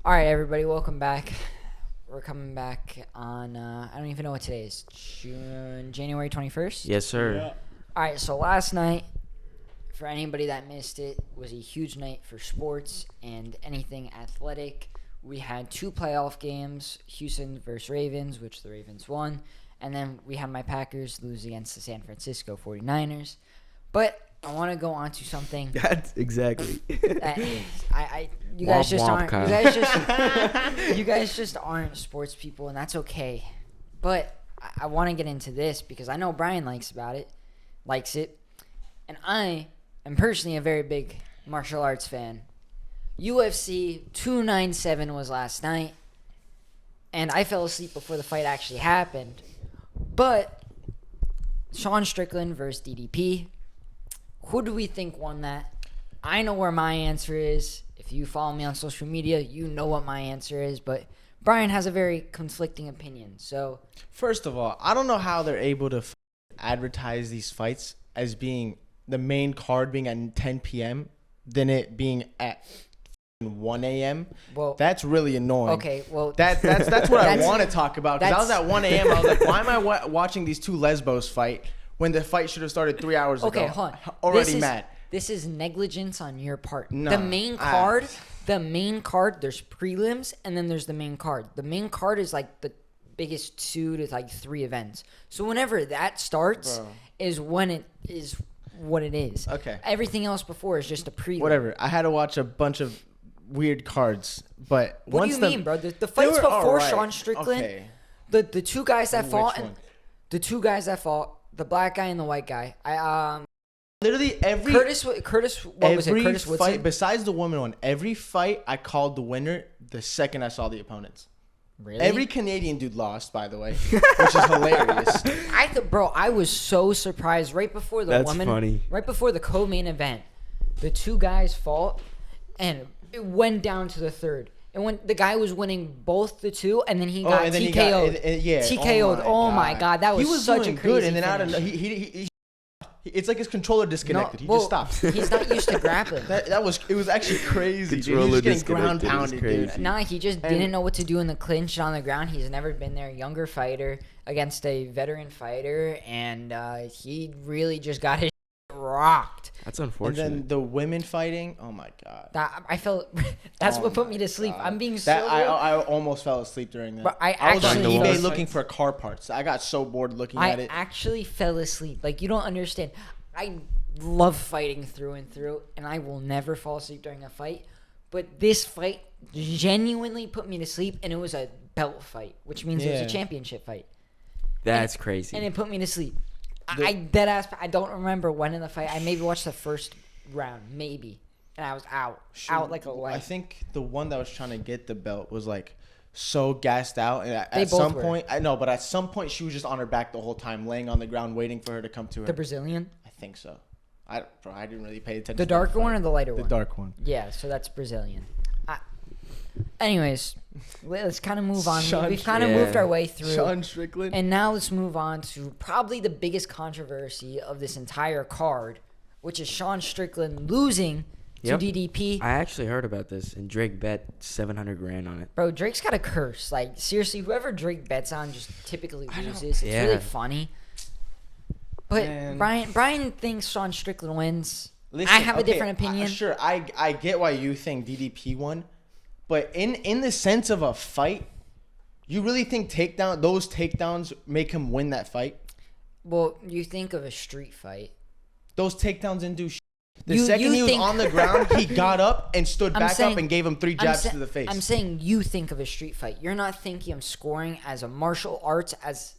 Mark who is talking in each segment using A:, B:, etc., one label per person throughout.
A: All right, everybody, welcome back. We're coming back on, I don't even know what today is, January 21st?
B: Yes, sir.
C: Yeah.
A: All right, so last night, for anybody that missed it, was a huge night for sports and anything athletic. We had 2 playoff games, Houston versus Ravens, which the Ravens won. And then we had my Packers lose against the San Francisco 49ers. But I want to go on to something.
B: That's exactly.
A: You guys
B: Womp
A: just
B: womp,
A: aren't.
B: Kyle.
A: You guys just aren't sports people, and that's okay. But I want to get into this because I know Brian likes it, and I am personally a very big martial arts fan. UFC 297 was last night, and I fell asleep before the fight actually happened. But Sean Strickland versus DDP. Who do we think won that? I know where my answer is. If you follow me on social media, you know what my answer is. But Brian has a very conflicting opinion. So,
C: First of all, I don't know how they're able to advertise these fights as being the main card being at 10 p.m. than it being at 1 a.m.
A: well,
C: That's really annoying.
A: okay, well,
C: That's what I
A: That's-
C: want to talk about. Because I was at 1 a.m. I was like, why am I watching these two lesbos fight when the fight should have started 3 hours ago?
A: okay, hold on.
C: Already mad.
A: This is negligence on your part.
C: No,
A: the main card, there's prelims, and then there's the main card. The main card is like the biggest 2 to like 3 events. So whenever that starts is when it is what it is.
C: Okay.
A: Everything else before is just a prelim.
C: Whatever. I had to watch a bunch of weird cards, but
A: What
C: once
A: do you mean, bro? The fights
C: were
A: before
C: alright.
A: Sean Strickland,
C: Okay.
A: the 2 guys that
C: Which
A: fought,
C: one?
A: the black guy and the white guy.
C: Literally every
A: Curtis, what was it? Curtis
C: fight
A: Woodson?
C: besides the woman one, every fight I called the winner the second I saw the opponents.
A: Really?
C: Every Canadian dude lost, by the way, which is hilarious.
A: I was so surprised right before the
B: That's
A: woman,
B: funny.
A: right before the co-main event, the 2 guys fought, and it went down to the third. And when the guy was winning both the 2, and then he got
C: and then
A: TKO'd. TKO'd. Oh my god, that was
C: he was
A: such
C: doing
A: a crazy
C: good, and then out of
A: finish.
C: he it's like his controller disconnected. He just stopped.
A: He's not used to grappling.
C: It was actually crazy, dude. He
B: Controller
C: was getting ground
B: disconnected is
C: pounded, dude.
B: crazy.
A: Nah, he just didn't know what to do in the clinch on the ground. He's never been there. Younger fighter against a veteran fighter, and he really just got his rocked.
B: That's
C: And
B: unfortunate.
C: then the women fighting, oh my god.
A: I felt that's
C: Oh
A: what put
C: my
A: me to sleep.
C: God.
A: I'm being
C: That
A: so.
C: I almost fell asleep during that.
A: But I
C: was on
A: actually
C: eBay
A: fell asleep.
C: looking for car parts. I got so bored looking at
A: I
C: it.
A: actually fell asleep. Like, you don't understand. I love fighting through and through, and I will never fall asleep during a fight. But this fight genuinely put me to sleep, and it was a belt fight, which means it was
C: Yeah.
A: a championship fight.
B: That's crazy.
A: And it put me to sleep. I don't remember when in the fight. I maybe watched the first round, maybe. And I was out like a light.
C: I think the one that was trying to get the belt was like so gassed out, and
A: They
C: at
A: both
C: some
A: were.
C: point, I know, but at some point she was just on her back the whole time, laying on the ground, waiting for her to come to her.
A: The Brazilian?
C: I think so. I didn't really pay attention.
A: The
C: to
A: darker
C: fight.
A: one or the lighter
C: The
A: one?
C: dark one.
A: Yeah, so that's Brazilian. Anyways, let's kind of move on.
C: Sean-
A: We've kind of
B: Yeah.
A: moved our way through.
C: Sean Strickland.
A: And now let's move on to probably the biggest controversy of this entire card, which is Sean Strickland losing to
B: Yep.
A: DDP.
B: I actually heard about this, and Drake bet 700 grand on it.
A: Bro, Drake's got a curse. Like, seriously, whoever Drake bets on just typically loses. It's
B: Yeah.
A: really funny. But
C: Man.
A: Brian thinks Sean Strickland wins.
C: Listen,
A: I have a
C: okay,
A: different opinion.
C: Sure, I get why you think DDP won, but in the sense of a fight, you really think those takedowns make him win that fight?
A: Well, you think of a street fight.
C: Those takedowns didn't do shit. The
A: You
C: second he was
A: think-
C: on the ground, he got up and stood
A: I'm
C: back
A: saying-
C: up and gave him 3
A: I'm
C: jabs
A: sa-
C: to the face.
A: I'm saying you think of a street fight. You're not thinking of scoring as a martial arts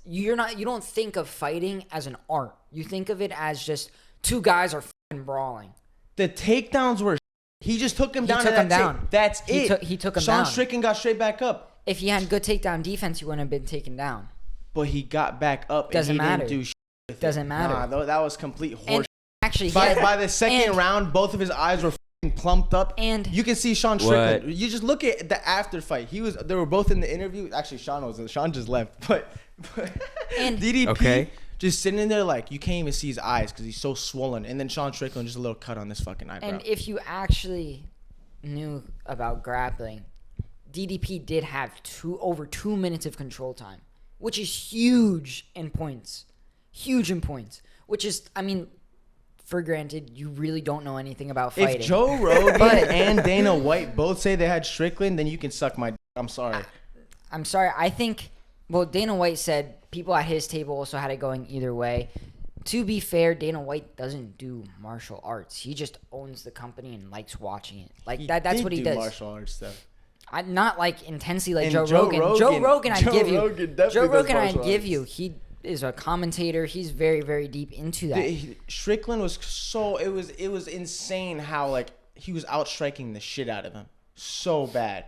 A: you don't think of fighting as an art. You think of it as just 2 guys are fucking brawling.
C: The takedowns were he just took him
A: He
C: down.
A: took
C: and
A: him
C: that's
A: down.
C: It. That's
A: He
C: it.
A: He took him
C: Sean
A: down.
C: Strickland got straight back up,
A: If he had good takedown defense, he wouldn't have been taken down.
C: but he got back up
A: Doesn't
C: and he
A: matter.
C: didn't do shit with
A: Doesn't
C: it.
A: matter.
C: Nah, that was complete horse.
A: And actually,
C: By the second
A: and-
C: round, both of his eyes were plumped up,
A: And-
C: you can see Sean Strickland.
B: What?
C: You just look at the after fight. They were both in the interview. Actually, Sean just left, but
A: And-
C: DDP
B: Okay.
C: just sitting in there like you can't even see his eyes because he's so swollen. And then Sean Strickland just a little cut on this fucking eyebrow.
A: And if you actually knew about grappling, DDP did have over 2 minutes of control time, which is huge in points. Huge in points. Which is, I mean, for granted, you really don't know anything about fighting.
C: If Joe Rogan and Dana White both say they had Strickland, then you can suck my. I'm sorry.
A: I'm sorry. I think. Well, Dana White said people at his table also had it going either way. To be fair, Dana White doesn't do martial arts. He just owns the company and likes watching it. Like that's what he does.
C: Martial arts stuff.
A: Not like intensely like
C: And
A: Joe Rogan. Joe Rogan, I'd give you. He is a commentator. He's very, very deep into that.
C: Strickland was so it was insane how like he was outstriking the shit out of him. So bad.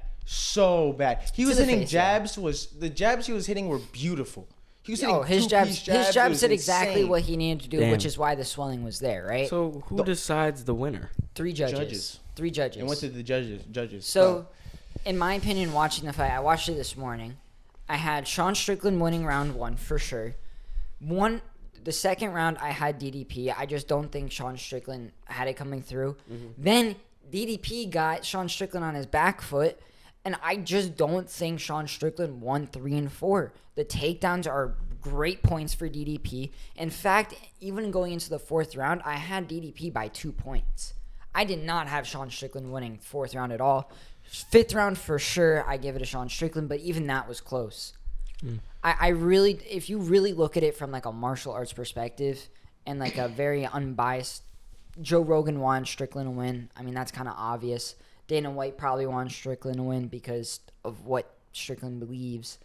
C: He was hitting jabs. The jabs he was hitting were beautiful. He was hitting
A: his jabs did exactly
C: insane.
A: what he needed to do, which is why the swelling was there, right?
B: So who decides the winner?
A: 3 judges. 3 judges.
C: And what did the judges?
A: So, in my opinion, watching the fight, I watched it this morning. I had Sean Strickland winning round 1 for sure. The second round, I had DDP. I just don't think Sean Strickland had it coming through. Mm-hmm. Then DDP got Sean Strickland on his back foot, and I just don't think Sean Strickland won 3 and 4. The takedowns are great points for DDP. In fact, even going into the 4th round, I had DDP by 2 points. I did not have Sean Strickland winning 4th round at all. 5th round for sure, I give it to Sean Strickland, but even that was close. I really, if you really look at it from like a martial arts perspective and like a very unbiased, Joe Rogan wants Strickland to win. I mean, that's kind of obvious. Dana White probably wants Strickland to win because of what Strickland believes.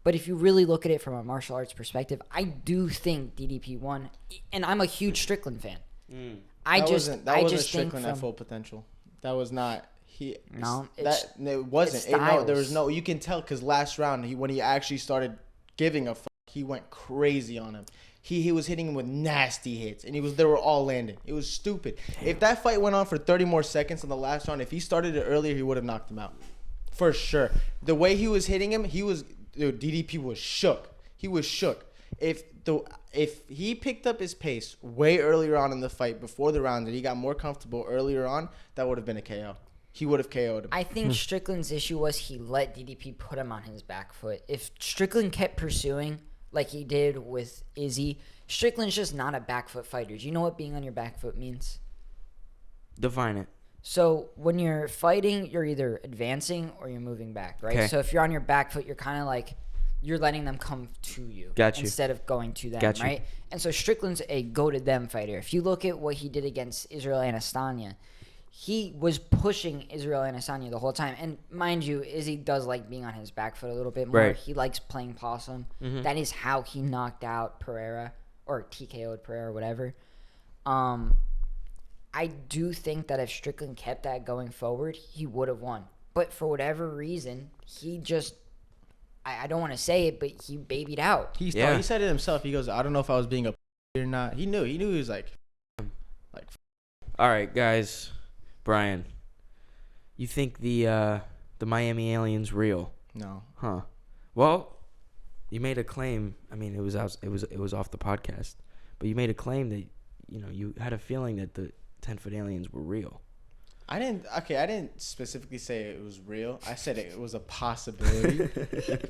A: But if you really look at it from a martial arts perspective, I do think DDP won, and I'm a huge Strickland fan.
C: That wasn't Strickland at full potential. That was not. It wasn't. There was no. You can tell because last round when he actually started giving a fuck, he went crazy on him. He was hitting him with nasty hits, and they were all landing. It was stupid. Damn. If that fight went on for 30 more seconds in the last round, if he started it earlier, he would have knocked him out, for sure. The way he was hitting him, DDP was shook. He was shook. If he picked up his pace way earlier on in the fight before the round, and he got more comfortable earlier on, that would have been a KO. He would have KO'd him.
A: I think Strickland's issue was he let DDP put him on his back foot. If Strickland kept pursuing like he did with Izzy, Strickland's just not a back foot fighter. Do you know what being on your back foot means?
B: Define it.
A: So when you're fighting, you're either advancing or you're moving back, right? Okay. So if you're on your back foot, you're kind of like you're letting them come to you instead of going to them, right? And so Strickland's a go-to-them fighter. If you look at what he did against Israel Adesanya, he was pushing Israel Adesanya the whole time. And mind you, Izzy does like being on his back foot a little bit more. Right. He likes playing possum. Mm-hmm. That is how he knocked out Pereira or TKO'd Pereira or whatever. I do think that if Strickland kept that going forward, he would have won. But for whatever reason, he just, I don't want to say it, but he babied out.
C: He said it himself. He goes, I don't know if I was being a or not. He knew he was like.
B: All right, guys. Brian, you think the Miami alien's real?
C: No.
B: Huh. Well, you made a claim. I mean, it was off the podcast, but you made a claim that you had a feeling that the 10-foot aliens were real.
C: I didn't specifically say it was real. I said it was a possibility.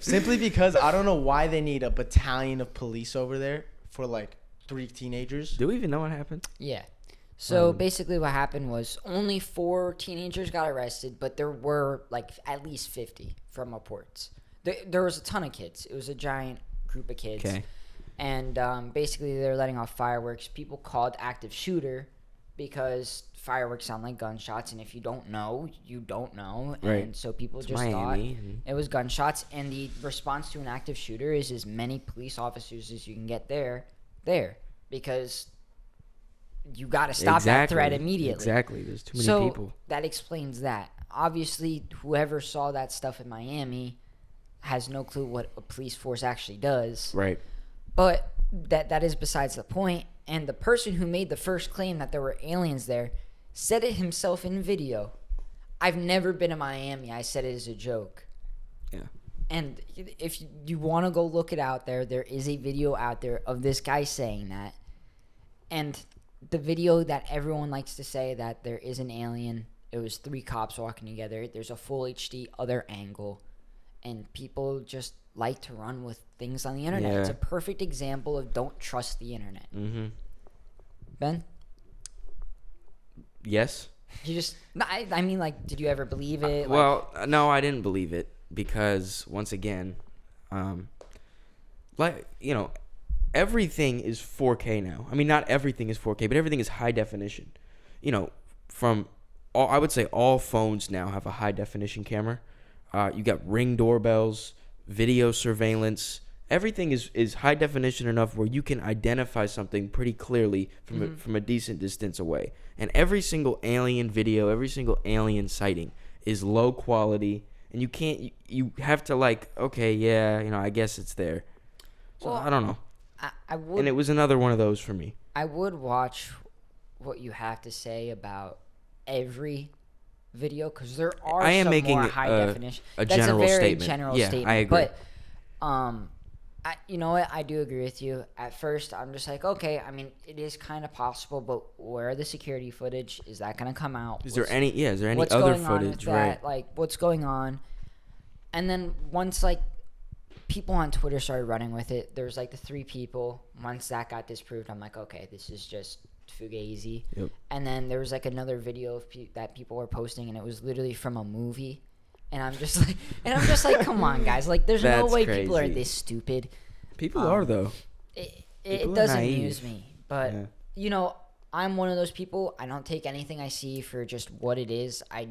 C: Simply because I don't know why they need a battalion of police over there for like 3 teenagers.
B: Do we even know what happened?
A: Yeah. So basically what happened was only 4 teenagers got arrested, but there were like at least 50 from reports. There was a ton of kids. It was a giant group of kids.
B: Okay. And
A: basically they're letting off fireworks. People called active shooter because fireworks sound like gunshots, and if you don't know, you don't know.
B: Right.
A: And so people just thought it was gunshots, and the response to an active shooter is as many police officers as you can get there, because you got to stop that threat immediately.
B: Exactly. There's too many people.
A: So that explains that. Obviously, whoever saw that stuff in Miami has no clue what a police force actually does.
B: Right.
A: But that is besides the point. And the person who made the first claim that there were aliens there said it himself in video. I've never been to Miami. I said it as a joke.
B: Yeah.
A: And if you want to go look it out there is a video out there of this guy saying that. And the video that everyone likes to say that there is an alien, it was 3 cops walking together. There's a full HD other angle, and people just like to run with things on the internet.
B: Yeah.
A: It's a perfect example of don't trust the internet.
B: Mm-hmm.
A: Ben?
B: Yes.
A: You just, I mean, like, did you ever believe it?
B: Well, no, I didn't believe it because once again, like, you know, everything is 4K now. I mean, not everything is 4K, but everything is high definition. You know, I would say all phones now have a high definition camera. You got Ring doorbells, video surveillance. Everything is high definition enough where you can identify something pretty clearly from a decent distance away. And every single alien video, every single alien sighting is low quality, and you have to like, okay, yeah, you know, I guess it's there. So well, I don't know.
A: I would,
B: and it was another one of those for me.
A: I would watch what you have to say about every video, because there are
B: I am
A: some
B: making
A: more high definition.
B: A
A: That's
B: general
A: a very
B: statement.
A: general
B: yeah,
A: statement.
B: I agree.
A: But you know what? I do agree with you. At first, I'm just like, okay, I mean, it is kind of possible, but where are the security footage? Is that going to come out?
B: Is there any other
A: what's
B: other
A: going on with
B: footage?
A: that?
B: Right.
A: Like, what's going on? And then once, like, people on Twitter started running with it, there was, like, the 3 people. Once that got disproved, I'm like, okay, this is just fugazi.
B: Yep.
A: And then there was, like, another video of that people were posting, and it was literally from a movie. And I'm just like, come on, guys. Like, there's no way
B: crazy.
A: people are this stupid.
B: People are, though.
A: It does amuse me. But,
B: yeah.
A: you know, I'm one of those people. I don't take anything I see for just what it is. I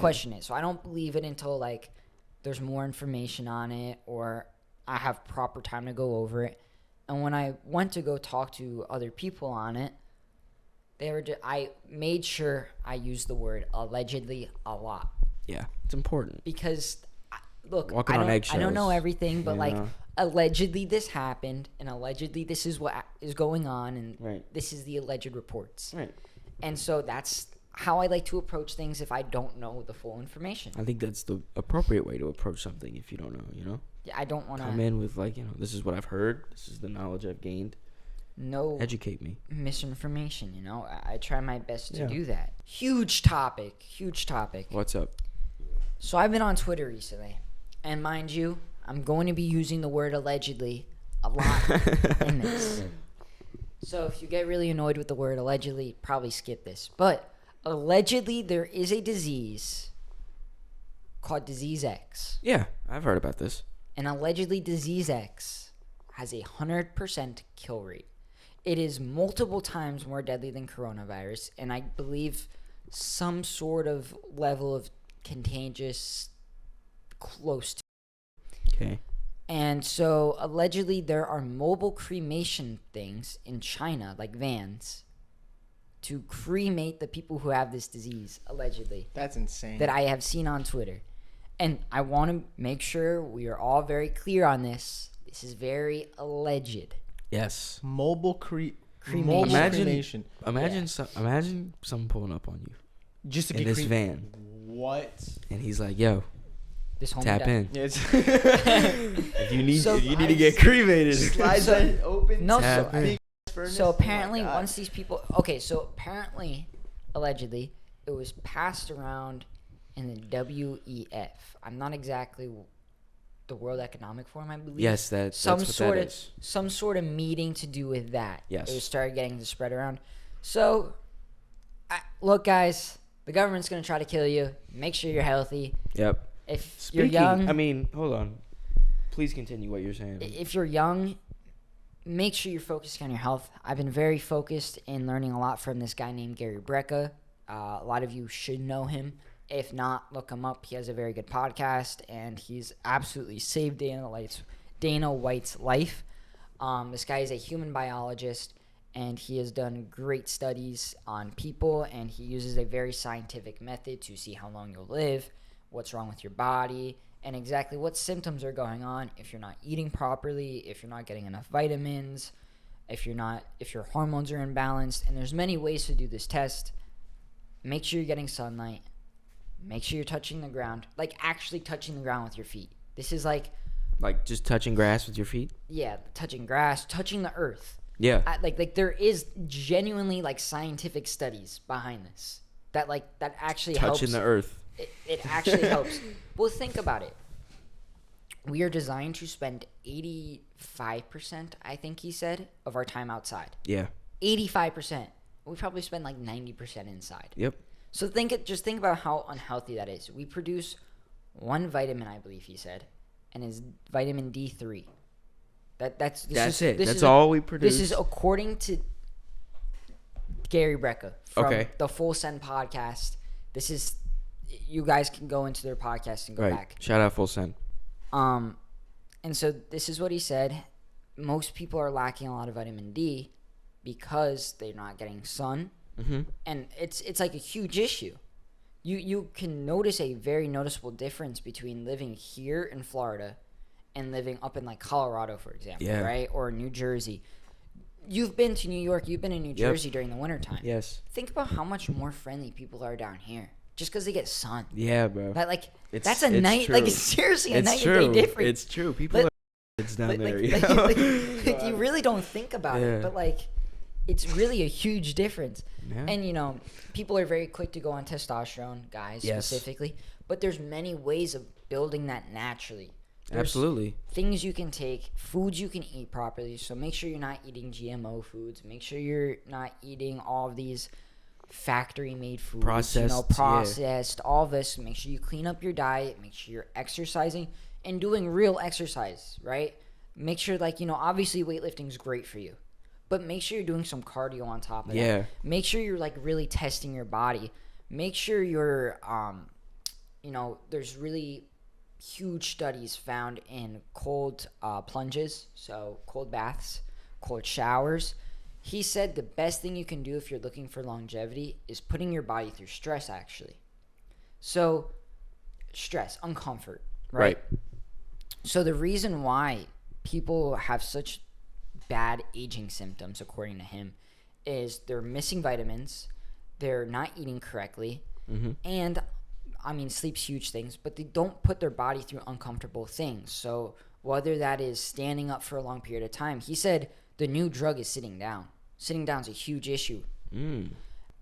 A: question it. So I don't believe it until, like, there's more information on it or I have proper time to go over it. And when I went to go talk to other people on it, I made sure I used the word allegedly a lot.
B: Yeah, it's important.
A: Because, look,
B: Walking on eggshells.
A: I don't know everything, but, like, allegedly this happened, and allegedly this is what is going on, and this is the alleged reports.
B: Right.
A: And so that's how I like to approach things if I don't know the full information.
B: I think that's the appropriate way to approach something if you don't know, you know?
A: Yeah, I don't want to
B: come in with, like, you know, this is what I've heard, this is the knowledge I've gained.
A: No
B: educate me.
A: Misinformation, you know? I try my best to do that. Huge topic.
B: What's up?
A: So I've been on Twitter recently, and mind you, I'm going to be using the word allegedly a lot in this. So if you get really annoyed with the word allegedly, probably skip this. But allegedly, there is a disease called Disease X.
B: Yeah, I've heard about this.
A: And allegedly, Disease X has a 100% kill rate. It is multiple times more deadly than coronavirus, and I believe some sort of level of contagious close to.
B: Okay.
A: And so allegedly there are mobile cremation things in China, like vans, to cremate the people who have this disease, allegedly.
C: That's insane.
A: That I have seen on Twitter. And I want to make sure we are all very clear on this. This is very alleged.
B: Yes.
C: Mobile cremation.
B: Imagine someone pulling up on you.
C: Just to
B: in
C: get
B: this van.
C: What?
B: And he's like, yo,
A: this
B: tap in.
C: Yeah,
B: if you need to get cremated,
C: slides open.
A: No,
C: furnace.
A: So apparently once these people, allegedly, it was passed around in the WEF. I'm not exactly the World Economic Forum, I believe.
B: Yes, that's what that is.
A: Some sort of meeting to do with that.
B: Yes.
A: It started getting to spread around. So, look, guys, the government's going to try to kill you. Make sure you're healthy.
B: Yep.
A: If you're young...
B: I mean, hold on. Please continue what you're saying.
A: If you're young, make sure you're focused on your health. I've been very focused in learning a lot from this guy named Gerbi. A lot of you should know him. If not, look him up. He has a very good podcast, and he's absolutely saved Dana White's life. This guy is a human biologist, and he has done great studies on people, and he uses a very scientific method to see how long you'll live, what's wrong with your body, and exactly what symptoms are going on if you're not eating properly, if you're not getting enough vitamins, if your hormones are imbalanced. And there's many ways to do this test. Make sure you're getting sunlight. Make sure you're touching the ground, like actually touching the ground with your feet. This is like
B: just touching grass with your feet?
A: Yeah, touching grass, touching the earth.
B: Yeah.
A: Like there is genuinely like scientific studies behind this. that actually
B: touching
A: helps.
B: the earth.
A: It actually helps. Well, think about it. We are designed to spend 85%, I think he said, of our time outside.
B: Yeah.
A: 85%. We probably spend like 90% inside.
B: Yep.
A: So just think about how unhealthy that is. We produce one vitamin, I believe he said, and it's vitamin D3. That's it. That's all we produce. This is according to Gary Brecka from the Full Send podcast. This is, you guys can go into their podcast and go back.
B: Shout out Full Send.
A: And so this is what he said. Most people are lacking a lot of vitamin D because they're not getting sun.
B: Mm-hmm.
A: And it's like a huge issue. You can notice a very noticeable difference between living here in Florida and living up in like Colorado, for example, right? Or New Jersey. You've been to New York. You've been in New Jersey during the wintertime.
B: Yes.
A: Think about how much more friendly people are down here just because they get sun.
B: Yeah, bro.
A: That's a night.
B: True.
A: Like, it's seriously a night and day difference.
B: It's true. People are it's down there.
A: You really don't think about it, but like, it's really a huge difference.
B: Yeah.
A: And people are very quick to go on testosterone, guys specifically. But there's many ways of building that naturally. There's
B: absolutely
A: things you can take, foods you can eat properly. So make sure you're not eating GMO foods. Make sure you're not eating all of these factory-made foods, processed, all this. Make sure you clean up your diet. Make sure you're exercising and doing real exercise, right? Make sure, obviously weightlifting is great for you, but make sure you're doing some cardio on top of that. Make sure you're really testing your body. Make sure you're, there's really huge studies found in cold plunges, so cold baths, cold showers. He said the best thing you can do if you're looking for longevity is putting your body through stress, actually. So, stress, uncomfort, right? So the reason why people have such bad aging symptoms, according to him, is they're missing vitamins, they're not eating correctly, and sleep's huge things, but they don't put their body through uncomfortable things. So whether that is standing up for a long period of time, he said the new drug is sitting down. Sitting down is a huge issue.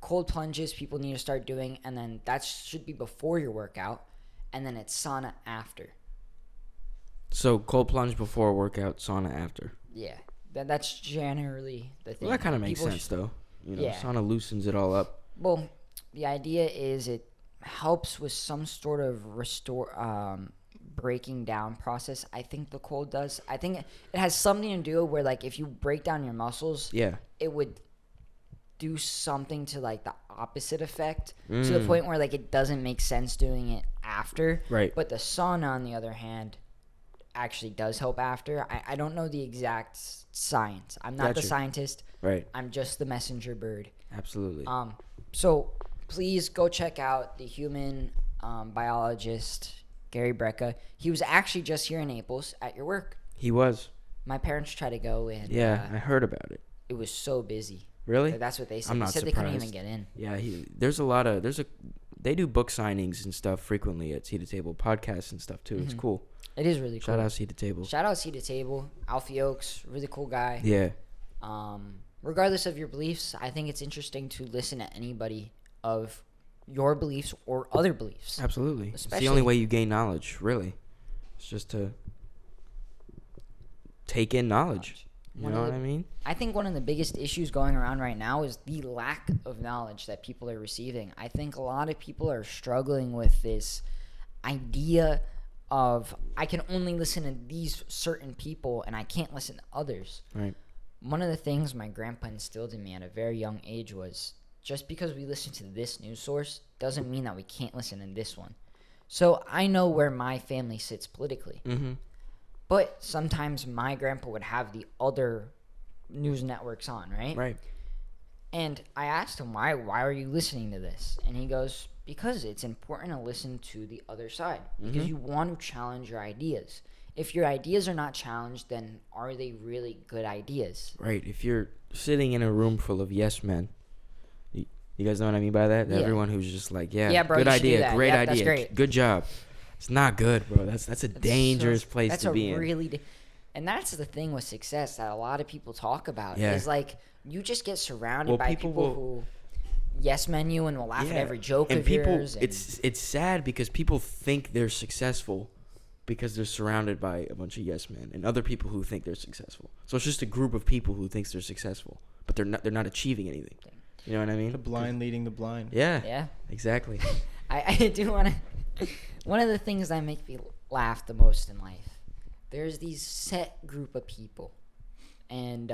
A: Cold plunges people need to start doing, and then that should be before your workout, and then it's sauna after.
B: So cold plunge before workout, sauna after.
A: Yeah, that's generally the thing.
B: Well, that kind of makes sense, though. Sauna loosens it all up.
A: Well, the idea is it helps with some sort of breaking down process. I think the cold does. I think it has something to do where if you break down your muscles, it would do something to the opposite effect to the point where it doesn't make sense doing it after.
B: Right.
A: But the sauna, on the other hand, actually does help after. I don't know the exact science. I'm not the scientist.
B: Right.
A: I'm just the messenger bird.
B: Absolutely.
A: So please go check out the human biologist Gary Brecka. He was actually just here in Naples at your work.
B: He was.
A: My parents tried to go and
B: I heard about it.
A: It was so busy.
B: Really?
A: That's what they said.
B: I'm not
A: they said
B: surprised.
A: They couldn't even get in.
B: Yeah, they do book signings and stuff frequently at Seat at Table, podcasts and stuff too. It's cool.
A: It is really cool.
B: Shout out Seat at Table.
A: Shout out Seat at Table. Alfie Oaks, really cool guy.
B: Yeah.
A: Regardless of your beliefs, I think it's interesting to listen to anybody of your beliefs or other beliefs.
B: Absolutely. It's the only way you gain knowledge, really. It's just to take in knowledge. You know what I mean?
A: I think one of the biggest issues going around right now is the lack of knowledge that people are receiving. I think a lot of people are struggling with this idea of I can only listen to these certain people and I can't listen to others.
B: Right.
A: One of the things my grandpa instilled in me at a very young age was just because we listen to this news source doesn't mean that we can't listen to this one. So I know where my family sits politically.
B: Mm-hmm.
A: But sometimes my grandpa would have the other news networks on, right?
B: Right.
A: And I asked him, why are you listening to this? And he goes, because it's important to listen to the other side. Because you want to challenge your ideas. If your ideas are not challenged, then are they really good ideas?
B: Right. If you're sitting in a room full of yes men, you guys know what I mean by that?
A: Yeah.
B: Everyone who's just like,
A: bro,
B: good idea, great idea,
A: that's great.
B: Good job. It's not good, bro. That's a dangerous place to be in.
A: And that's the thing with success that a lot of people talk about.
B: Yeah.
A: Is you just get surrounded by people who yes menu and will laugh at every joke
B: and
A: of
B: people,
A: yours. And
B: it's sad because people think they're successful because they're surrounded by a bunch of yes men and other people who think they're successful. So it's just a group of people who thinks they're successful, but they're not achieving anything. You know what I mean?
C: The blind leading the blind.
B: Yeah, exactly.
A: I do want to. One of the things that make me laugh the most in life, there's these set group of people, and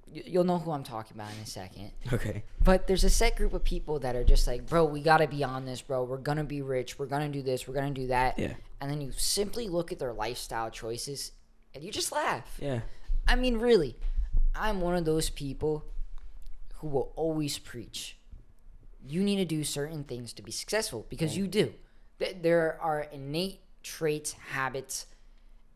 A: you'll know who I'm talking about in a second.
B: Okay.
A: But there's a set group of people that are just like, bro, we gotta be on this, bro. We're gonna be rich. We're gonna do this. We're gonna do that.
B: Yeah.
A: And then you simply look at their lifestyle choices, and you just laugh.
B: Yeah.
A: I mean, really, I'm one of those people who will always preach. You need to do certain things to be successful because you do. There are innate traits, habits,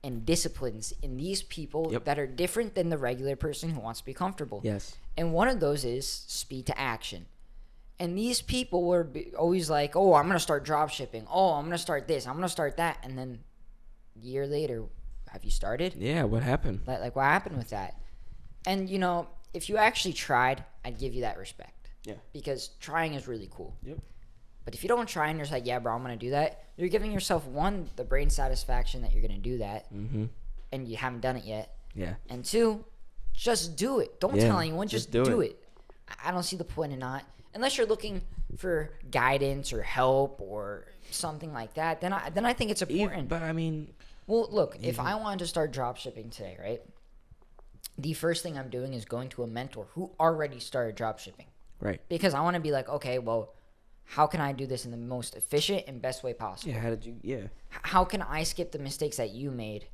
A: and disciplines in these people that are different than the regular person who wants to be comfortable.
B: Yes.
A: And one of those is speed to action. And these people were always like, oh, I'm going to start drop shipping. Oh, I'm going to start this. I'm going to start that. And then a year later, have you started?
B: Yeah, what happened?
A: Like, what happened with that? And, you know, if you actually tried, I'd give you that respect.
B: Yeah.
A: Because trying is really cool.
B: Yep.
A: But if you don't try and you're just like, yeah, bro, I'm going to do that, you're giving yourself, one, the brain satisfaction that you're going to do that.
B: Mm-hmm.
A: And you haven't done it yet.
B: Yeah.
A: And two, just do it. Don't tell anyone. Just do it. I don't see the point in not. Unless you're looking for guidance or help or something like that, then I think it's important.
B: But I mean,
A: well, look, if I wanted to start drop shipping today, right? The first thing I'm doing is going to a mentor who already started drop shipping.
B: Right.
A: Because I want to be like, okay, well, how can I do this in the most efficient and best way possible?
B: Yeah, how did you, yeah.
A: How can I skip the mistakes that you made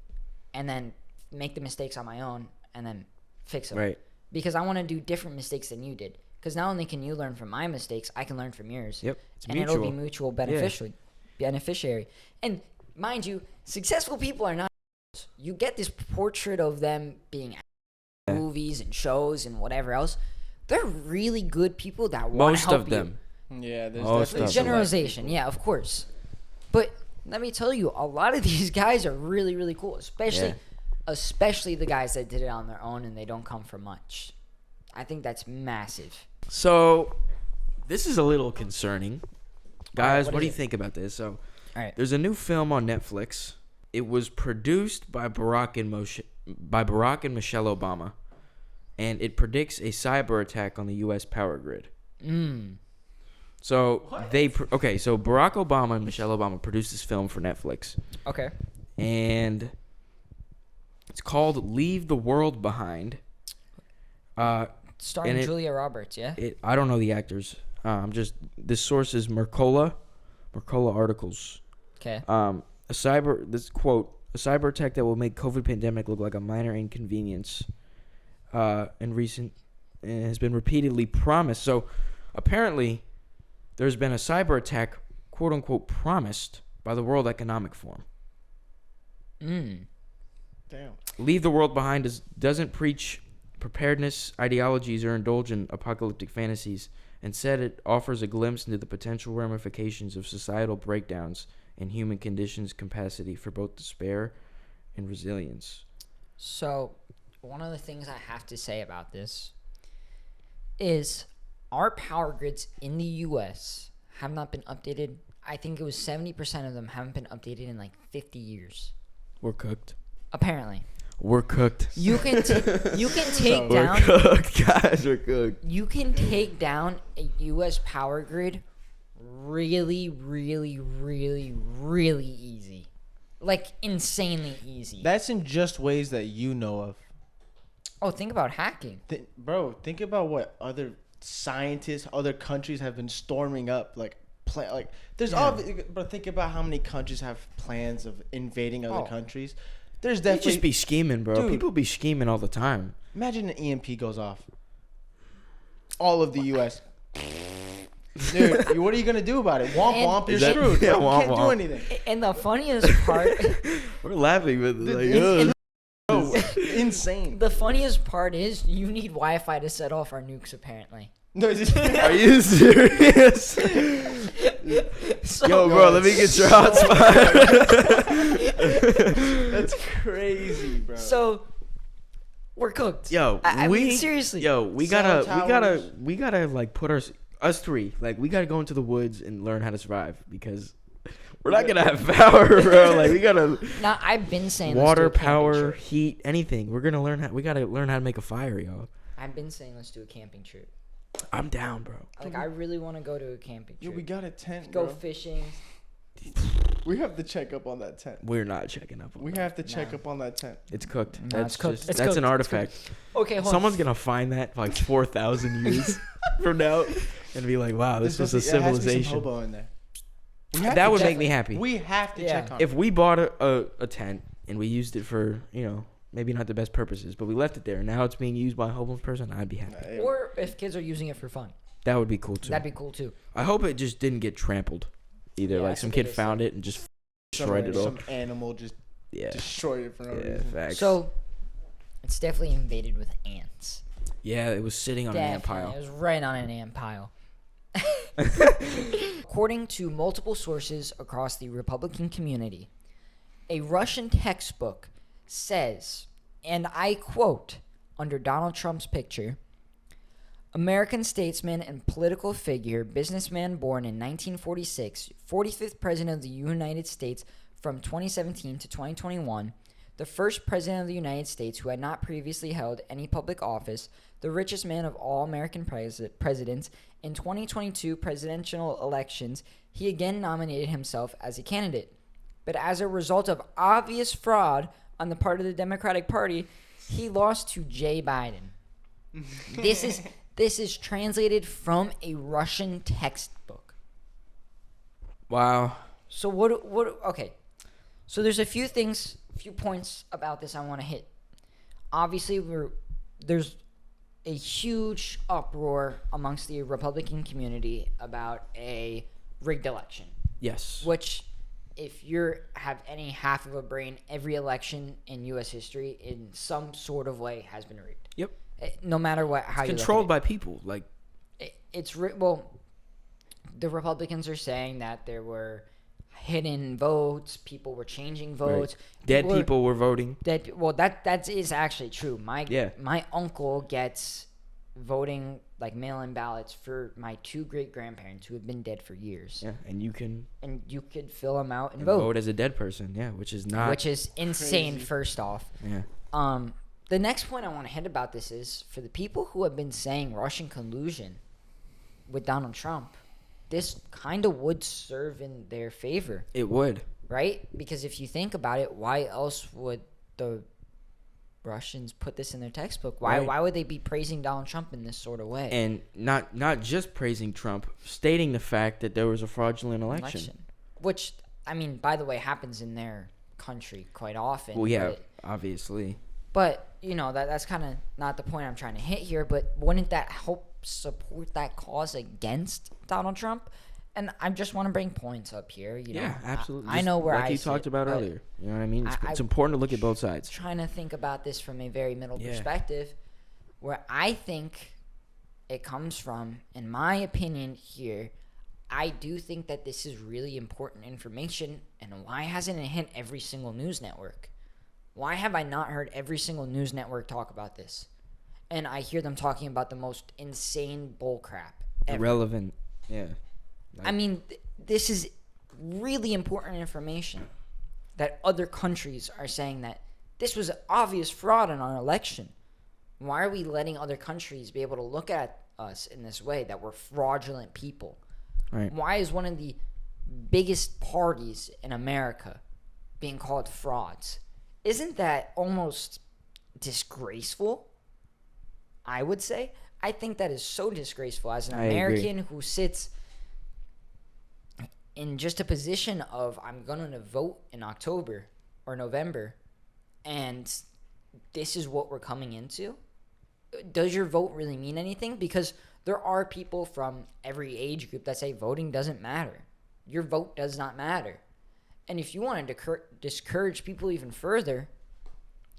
A: and then make the mistakes on my own and then fix them?
B: Right.
A: Because I want to do different mistakes than you did. Because not only can you learn from my mistakes, I can learn from yours.
B: Yep. It's
A: and
B: mutual.
A: It'll be mutual beneficiary. And mind you, successful people are not. You get this portrait of them being movies and shows and whatever else. They're really good people that want to help you. Most of them.
C: Yeah, there's definitely
A: generalization. Yeah, of course. But let me tell you, a lot of these guys are really, really cool. Especially the guys that did it on their own and they don't come from much. I think that's massive.
B: So, this is a little concerning. Guys, what do you think about this? So, there's a new film on Netflix. It was produced by Barack and Michelle Obama. And it predicts a cyber attack on the U.S. power grid. So, so Barack Obama and Michelle Obama produced this film for Netflix.
A: Okay. And
B: it's called Leave the World Behind.
A: Starring Julia Roberts, yeah?
B: I don't know the actors. This source is Mercola Articles.
A: Okay.
B: A cyber attack that will make COVID pandemic look like a minor inconvenience. Has been repeatedly promised. So apparently, there's been a cyber attack, quote unquote, promised by the World Economic Forum.
C: Damn.
B: Leave the World Behind doesn't preach preparedness ideologies or indulge in apocalyptic fantasies. Instead, it offers a glimpse into the potential ramifications of societal breakdowns and human conditions' capacity for both despair and resilience.
A: So, one of the things I have to say about this is our power grids in the U.S. have not been updated. I think it was 70% of them haven't been updated in like 50 years.
B: We're cooked.
A: Apparently.
B: We're cooked.
A: You can take down.
B: We're cooked, guys. We're cooked.
A: You can take down a U.S. power grid really, really, really, really easy. Like insanely easy.
C: That's in just ways that you know of.
A: Oh, think about hacking.
C: Bro, think about what other scientists, other countries have been storming up. But think about how many countries have plans of invading other countries. There's definitely
B: just be scheming, bro. Dude, people be scheming all the time.
C: Imagine an EMP goes off. All of the U.S. Dude, what are you gonna do about it? Womp, you're screwed.
B: Yeah,
C: you can't do anything.
A: And the funniest part,
B: we're laughing with it.
C: Insane.
A: The funniest part is you need Wi-Fi to set off our nukes. Apparently.
C: No,
B: are you serious? Yo, bro, let me get your hotspot.
C: That's crazy, bro.
A: So we're cooked.
B: Yo,
A: I mean, seriously.
B: Yo, we gotta like put Us three. Like, we got to go into the woods and learn how to survive because we're not going to have power, bro. Like, we got to.
A: No, I've been saying
B: water, power, heat, anything. We're going to learn how. We got to learn how to make a fire, y'all.
A: I've been saying let's do a camping trip.
B: I'm down, bro.
A: Like, I really want to go to a camping trip.
C: Yo, we got a tent,
A: Go fishing.
C: We have to check up on that tent.
B: We're not checking up on
C: We have to check up on that tent.
B: It's cooked.
A: It's cooked.
B: That's an artifact.
A: Okay, hold
B: Someone's going to find that like 4,000 years from now and be like, wow, this was a civilization.
C: There has to be some hobo in there.
B: That would make me happy.
C: We have to check on it.
B: If we bought a tent and we used it for, maybe not the best purposes, but we left it there and now it's being used by a homeless person, I'd be happy.
A: Or if kids are using it for fun.
B: That would be cool too.
A: That'd be cool too.
B: I hope it just didn't get trampled either. Like some kid found it and just destroyed it all.
C: Some animal just destroyed it for no reason.
B: Facts.
A: So it's definitely invaded with ants.
B: Yeah, it was sitting on an ant pile.
A: It was right on an ant pile. According to multiple sources across the Republican community, a Russian textbook says, and I quote, under Donald Trump's picture, American statesman and political figure, businessman born in 1946, 45th president of the United States from 2017 to 2021, the first president of the United States who had not previously held any public office, the richest man of all American presidents. In 2022 presidential elections, he again nominated himself as a candidate. But as a result of obvious fraud on the part of the Democratic Party, he lost to Jay Biden. This is translated from a Russian textbook.
B: Wow.
A: So okay. So there's a few points about this I want to hit. Obviously, there's a huge uproar amongst the Republican community about a rigged election.
B: Yes.
A: Which, if you have any half of a brain, every election in U.S. history in some sort of way has been rigged.
B: Yep.
A: No matter how you
B: controlled by people. Like
A: the Republicans are saying that there were hidden votes, people were changing votes,
B: right. People were voting.
A: That is actually true. My uncle gets voting like mail-in ballots for my two great-grandparents who have been dead for years.
B: Yeah, and you
A: could fill them out and vote
B: as a dead person. Yeah, which is
A: insane. Crazy. First off,
B: yeah.
A: The next point I want to hit about this is for the people who have been saying Russian collusion with Donald Trump, this kind of would serve in their favor.
B: It would.
A: Right? Because if you think about it, why else would the Russians put this in their textbook? Why would they be praising Donald Trump in this sort of way?
B: And not just praising Trump, stating the fact that there was a fraudulent election.
A: Which, I mean, by the way, happens in their country quite often.
B: Well, yeah, obviously.
A: But, that's kind of not the point I'm trying to hit here, but wouldn't that help support that cause against Donald Trump? And I just want to bring points up here.
B: Yeah, absolutely.
A: I know where
B: you talked about earlier. You know what I mean? It's important to look at both sides.
A: Trying to think about this from a very middle perspective, where I think it comes from, in my opinion here, I do think that this is really important information. And why hasn't it hit every single news network? Why have I not heard every single news network talk about this? And I hear them talking about the most insane bullcrap ever.
B: Irrelevant. Yeah.
A: I mean, this is really important information that other countries are saying that this was obvious fraud in our election. Why are we letting other countries be able to look at us in this way, that we're fraudulent people?
B: Right.
A: Why is one of the biggest parties in America being called frauds? Isn't that almost disgraceful? I would say. I think that is so disgraceful as an American who sits in just a position of, I'm going to vote in October or November, and this is what we're coming into. Does your vote really mean anything? Because there are people from every age group that say voting doesn't matter. Your vote does not matter. And if you want to discourage people even further,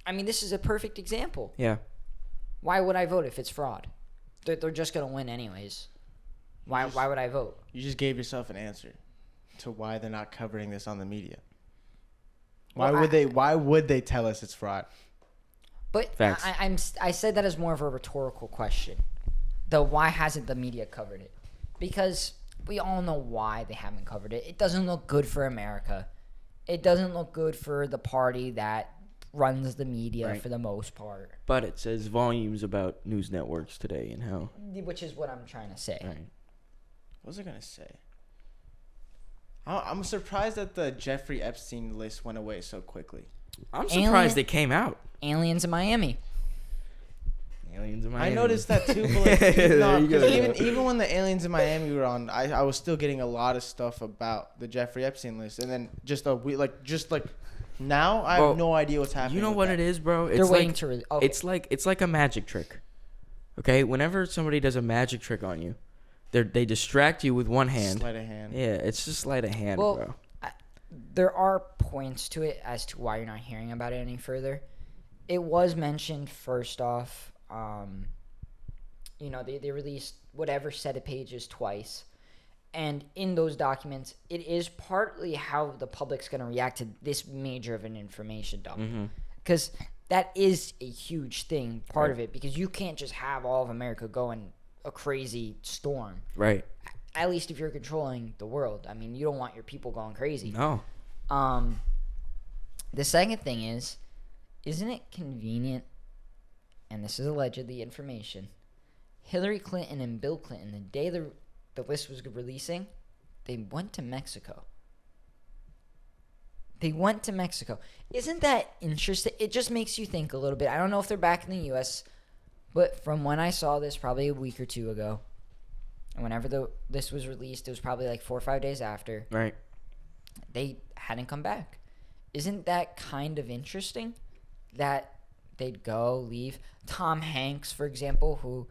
A: I mean, this is a perfect example.
B: Yeah.
A: Why would I vote if it's fraud? They're just going to win anyways. Why would I vote?
C: You just gave yourself an answer to why they're not covering this on the media. Why would they tell us it's fraud?
A: But I said that as more of a rhetorical question. Why hasn't the media covered it? Because we all know why they haven't covered it. It doesn't look good for America. It doesn't look good for the party that runs the media for the most part.
B: But it says volumes about news networks today and how.
A: Which is what I'm trying to say.
B: Right.
C: What was I going to say? I'm surprised that the Jeffrey Epstein list went away so quickly.
B: I'm surprised it came out.
A: Aliens in Miami.
C: I noticed that too, but even when the aliens in Miami were on, I was still getting a lot of stuff about the Jeffrey Epstein list, and then just now I have no idea what's happening.
B: You know what it is, bro?
A: They're waiting to.
B: It's like a magic trick. Okay, whenever somebody does a magic trick on you, they distract you with one hand.
C: Sleight of hand.
B: Yeah, it's just sleight of hand, bro.
A: There are points to it as to why you're not hearing about it any further. It was mentioned first off. They released whatever set of pages twice. And in those documents, it is partly how the public's going to react to this major of an information dump. Because that is a huge thing, part of it, because you can't just have all of America going a crazy storm.
B: Right.
A: At least if you're controlling the world. I mean, you don't want your people going crazy.
B: No.
A: The second thing is, isn't it convenient, and this is allegedly information, Hillary Clinton and Bill Clinton, the day the list was releasing, they went to Mexico. Isn't that interesting? It just makes you think a little bit. I don't know if they're back in the U.S., but from when I saw this probably a week or two ago, and whenever the list was released, it was probably like 4 or 5 days after.
B: Right.
A: They hadn't come back. Isn't that kind of interesting that they'd go, leave? Tom Hanks, for example, who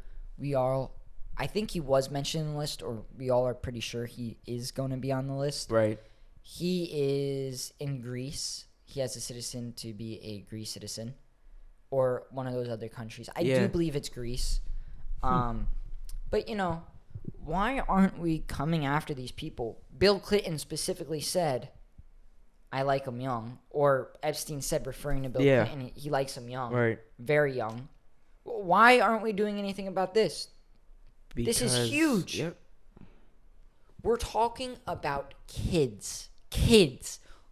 A: I think he was mentioned in the list, or we all are pretty sure he is going to be on the list.
B: Right.
A: He is in Greece. He has a citizen to be a Greece citizen or one of those other countries. I do believe it's Greece. But, why aren't we coming after these people? Bill Clinton specifically said, I like him young. Or Epstein said, referring to Bill Clinton, he likes him young.
B: Right.
A: Very young. Why aren't we doing anything about this?
B: Because,
A: this is huge.
B: Yep.
A: We're talking about kids.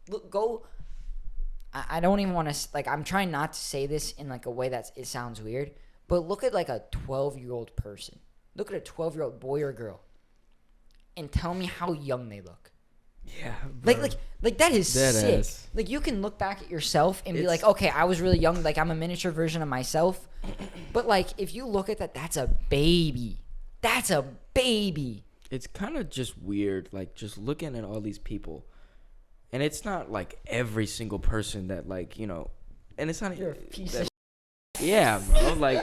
A: Look, go. I don't even want to, I'm trying not to say this in, a way that it sounds weird, but look at, a 12-year-old person. Look at a 12-year-old boy or girl and tell me how young they look.
B: Yeah. Bro.
A: That is sick. You can look back at yourself and be like, okay, I was really young. I'm a miniature version of myself. But, if you look at that, that's a baby. That's a baby.
B: It's kind of just weird, just looking at all these people. And it's not, every single person that, and it's not...
A: You're a piece of
B: yeah, bro.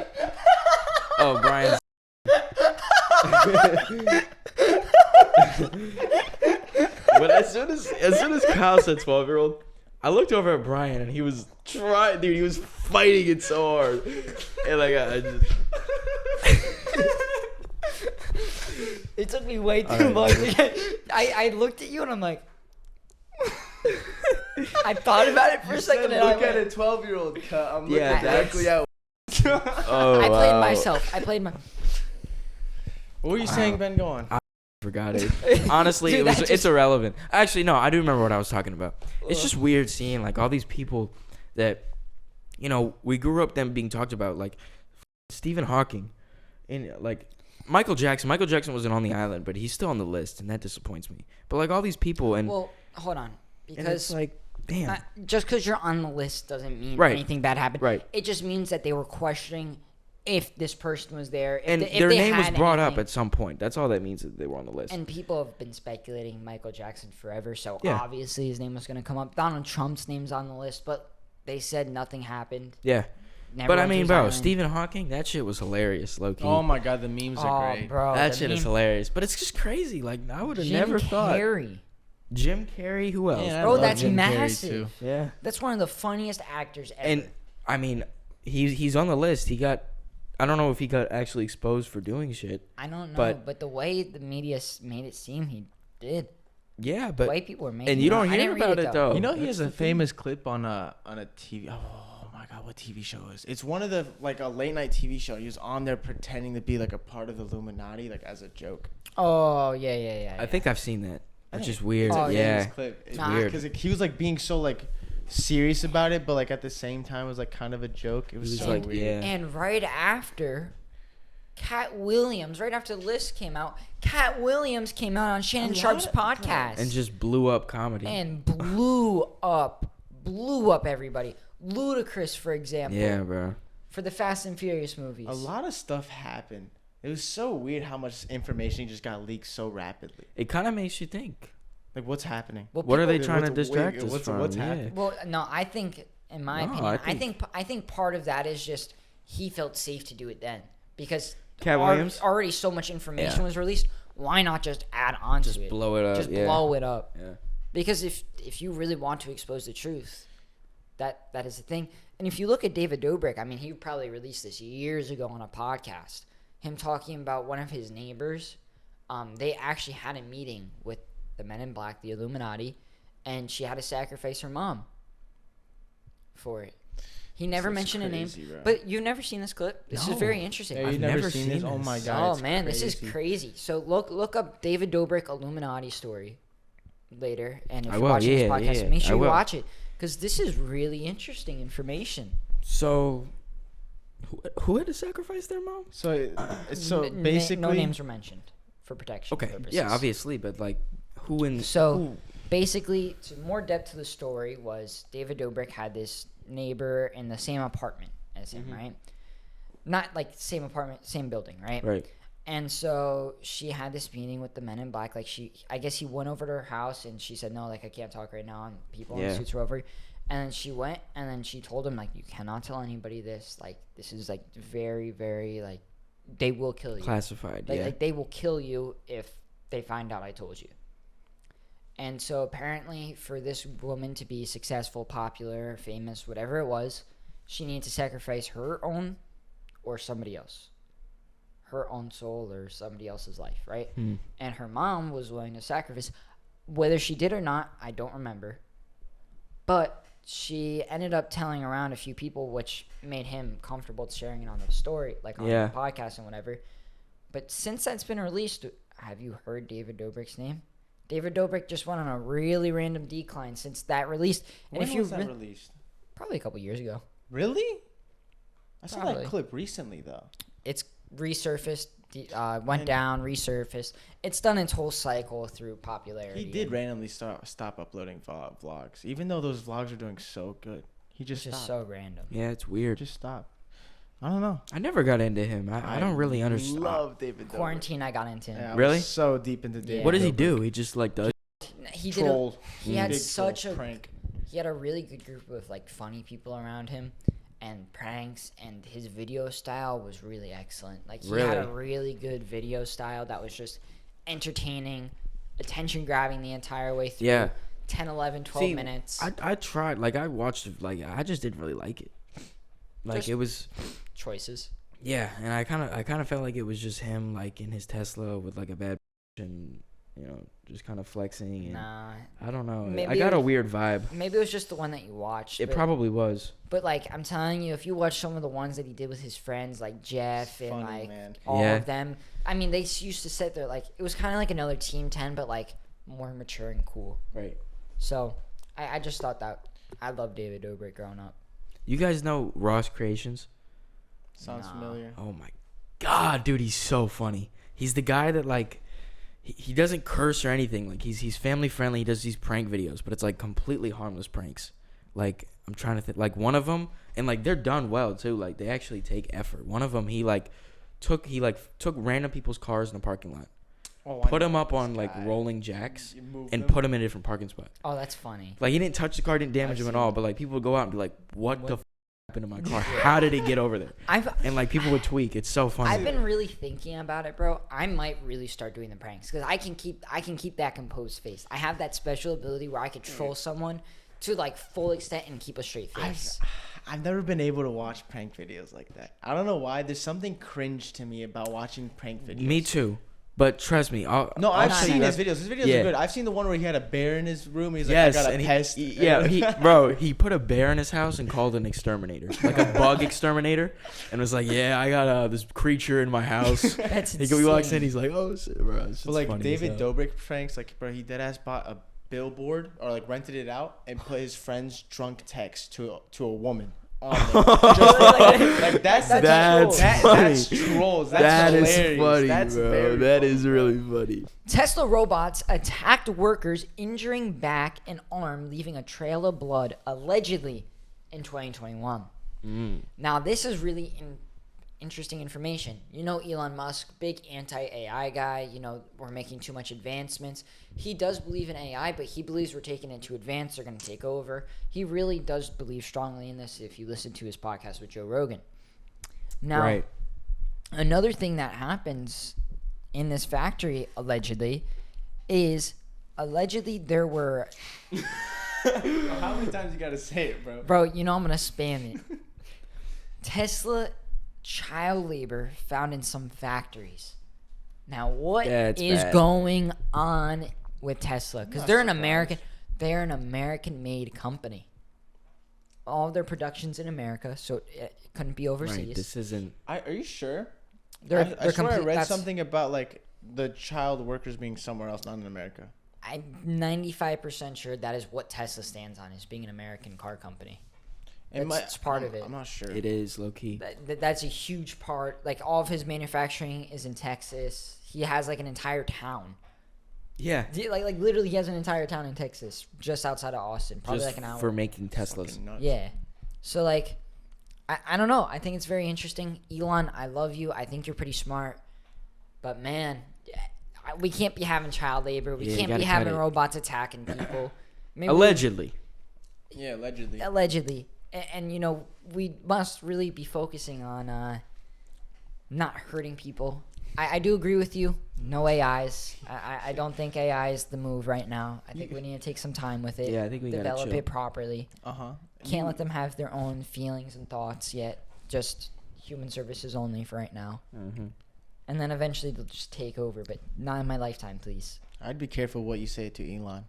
B: Oh, Brian... But as soon as Kyle said 12-year-old, I looked over at Brian and he was trying, dude. He was fighting it so hard, and I just.
A: It took me way too long. I looked at you and I'm like, I thought about it for a second. And
C: look at a 12-year-old cut. I'm looking exactly at.
A: I played myself.
C: What were you saying, Ben? Go on.
B: I forgot it. Honestly, dude, it's irrelevant. Actually, no, I do remember what I was talking about. It's just weird seeing all these people that, we grew up them being talked about, Stephen Hawking, and Michael Jackson. Michael Jackson wasn't on the island, but he's still on the list, and that disappoints me. But all these people and
A: well, hold on, because
B: damn,
A: just because you're on the list doesn't mean anything bad happened.
B: Right.
A: It just means that they were questioning if this person was there.
B: And their name was brought up at some point. That's all that means that they were on the list.
A: And people have been speculating Michael Jackson forever, so obviously his name was going to come up. Donald Trump's name's on the list, but they said nothing happened.
B: Yeah. But I mean, bro, Stephen Hawking, that shit was hilarious, low key.
C: Oh my god, the memes are great.
A: Bro,
B: that shit is hilarious. But it's just crazy. I would have never thought. Jim Carrey, who else?
A: Yeah, bro, that's Jim massive.
B: Yeah.
A: That's one of the funniest actors ever.
B: And I mean, he's on the list. I don't know if he got actually exposed for doing shit.
A: I don't know, but the way the media made it seem, he did.
B: Yeah, but
A: the way people were making
B: and you don't hear about it though.
C: He has a famous clip on a TV. Oh my God, what TV show is? It's one of the like a late night TV show. He was on there pretending to be like a part of the Illuminati, like as a joke.
A: Oh yeah.
B: I think I've seen that. It's just weird.
A: Oh,
B: yeah.
C: It's weird because he was like being so like serious about it, but like at the same time it was like kind of a joke. It was so
B: like,
C: weird.
B: yeah.
A: And right after Cat Williams, right after the list came out, Cat Williams came out on Shannon Sharp's podcast
B: and just blew up comedy
A: and blew up everybody. Ludacris, for example.
B: Yeah, bro.
A: For the Fast and Furious movies.
C: A lot of stuff happened. It was so weird how much information just got leaked so rapidly.
B: It kind of makes you think.
C: Like, what's happening?
A: Well,
B: what are they trying to distract us from?
C: What's happening?
A: Well, no, I think, in my opinion, I think part of that is just he felt safe to do it then because
B: Cat Williams?
A: already so much information was released. Why not just add on to it?
B: Just blow it up.
A: Just blow it up.
B: Yeah.
A: Because if you really want to expose the truth, that is the thing. And if you look at David Dobrik, I mean, he probably released this years ago on a podcast. Him talking about one of his neighbors. They actually had a meeting with the Men in Black, the Illuminati, and she had to sacrifice her mom for it. He never mentioned a name,
C: bro.
A: but you've never seen this clip. This is very interesting.
C: Yeah, you've never seen this? Oh my God!
A: Oh man, this is crazy. So look up David Dobrik Illuminati story later, and if you're watching this podcast, make sure you watch it because this is really interesting information.
B: So, who had to sacrifice their mom?
C: So basically,
A: no names were mentioned for protection purposes.
B: Yeah, obviously, but like who in
A: basically, more depth to the story was David Dobrik had this neighbor in the same apartment as him, right? Not like same apartment, same building, right?
B: Right.
A: And so she had this meeting with the Men in Black. Like I guess he went over to her house and she said, no, like I can't talk right now. And people in suits were over. And then she went and then she told him like, you cannot tell anybody this. Like this is like very, very like they will kill you.
B: Classified.
A: Like they will kill you if they find out I told you. And so apparently for this woman to be successful, popular, famous, whatever it was, she needed to sacrifice her own or somebody else. Her own soul or somebody else's life, right? And her mom was willing to sacrifice. Whether she did or not, I don't remember. But she ended up telling around a few people, which made him comfortable sharing it on the story, like on the podcast and whatever. But since that's been released, have you heard David Dobrik's name? David Dobrik just went on a really random decline since that released. And
C: when was that released?
A: Probably a couple years ago.
C: Really? I saw that clip recently, though.
A: It's resurfaced, went down, resurfaced. It's done its whole cycle through popularity.
C: He did randomly stop uploading vlogs, even though those vlogs are doing so good. He just stopped.
A: Just so random.
B: Yeah, it's weird.
C: Just stop. I don't know.
B: I never got into him. I don't really understand.
C: I love David Dobrik.
A: Quarantine, I got into him.
C: Yeah,
B: really?
C: So deep into David.
B: What does he do? He just like does.
A: He
C: troll.
A: did. He had
C: Big
A: such a
C: prank.
A: He had a really good group of like funny people around him, and pranks. And his video style was really excellent. Like he had a really good video style that was just entertaining, attention grabbing the entire way through.
B: Yeah.
A: 10, 11, 12 minutes.
B: I tried. Like I watched it. Like I just didn't really like it. Like
A: Just
B: it was
A: choices.
B: Yeah, and I kind of felt like it was just him like in his Tesla with like a bad and just kind of flexing. And
A: Nah.
B: I don't know.
A: Maybe
B: I got a weird vibe.
A: Maybe it was just the one that you watched.
B: It probably was.
A: But like I'm telling you, if you watch some of the ones that he did with his friends, like Jeff and like all of them, I mean, they used to sit there like it was kind of like another Team 10, but like more mature and cool.
B: Right.
A: So I just thought that I loved David Dobrik growing up.
B: You guys know Ross Creations?
C: Sounds familiar.
B: Oh my God, dude, he's so funny. He's the guy that like he doesn't curse or anything. Like he's family friendly. He does these prank videos, but it's like completely harmless pranks. Like I'm trying to think. Like one of them, and like they're done well too. Like they actually take effort. One of them, he took random people's cars in the parking lot. Put them up on like rolling jacks and put them in a different parking spot.
A: Oh, that's funny.
B: Like he didn't touch the car, didn't damage them at all. But like people would go out and be like, "What the f- happened to my car? How did it get over there?" And like people would tweak. It's so funny.
A: I've been really thinking about it, bro. I might really start doing the pranks because I can keep that composed face. I have that special ability where I could troll someone to like full extent and keep a straight face.
C: I've never been able to watch prank videos like that. I don't know why. There's something cringe to me about watching prank videos.
B: Me too. But trust me,
C: I've seen his videos. His videos are good. I've seen the one where he had a bear in his room. He's like, I got a pest.
B: He put a bear in his house and called an exterminator, like a bug exterminator, and was like, yeah, I got this creature in my house.
A: That's insane.
B: He walks in, he's like, oh shit, bro. But
C: like David Dobrik pranks, like, bro, he deadass bought a billboard or like rented it out and put his friend's drunk text to a woman. That's trolls. That's hilarious.
B: Funny,
C: that's
B: bro. That is really funny.
A: Tesla robots attacked workers, injuring back and arm, leaving a trail of blood, allegedly, in 2021. Now, this is really interesting information. You know, Elon Musk, big anti-AI guy. You know, we're making too much advancements. He does believe in AI, but he believes we're taking it too advanced. They're going to take over. He really does believe strongly in this if you listen to his podcast with Joe Rogan. Now, another thing that happens in this factory, allegedly, there were...
C: How many times you got to say it, bro?
A: Bro, you know I'm going to spam it. Tesla child labor found in some factories. Now, what is going on with Tesla? Because they're an American-made company. All of their production's in America, so it couldn't be overseas.
B: Right, this isn't.
C: Are you sure?
A: I
C: swear I read something about like the child workers being somewhere else, not in America.
A: I'm 95% sure that is what Tesla stands on, is being an American car company. It's part of it.
C: I'm not sure.
B: It is low key.
A: That's a huge part. Like, all of his manufacturing is in Texas. He has like an entire town.
B: Yeah.
A: Like literally, he has an entire town in Texas, just outside of Austin, probably
B: just
A: like an hour
B: for making Teslas.
A: Yeah. So like, I don't know. I think it's very interesting. Elon, I love you. I think you're pretty smart, but man, we can't be having child labor. We can't be having robots attacking people. Maybe
B: allegedly.
C: Yeah, allegedly.
A: Allegedly. And, you know, we must really be focusing on not hurting people. I do agree with you. No AIs. I don't think AI is the move right now. I think we need to take some time with it.
B: Yeah, I think we
A: develop it properly.
C: Uh-huh.
A: Can't let them have their own feelings and thoughts yet. Just human services only for right now.
B: Mm-hmm.
A: And then eventually they'll just take over, but not in my lifetime, please.
C: I'd be careful what you say to Elon.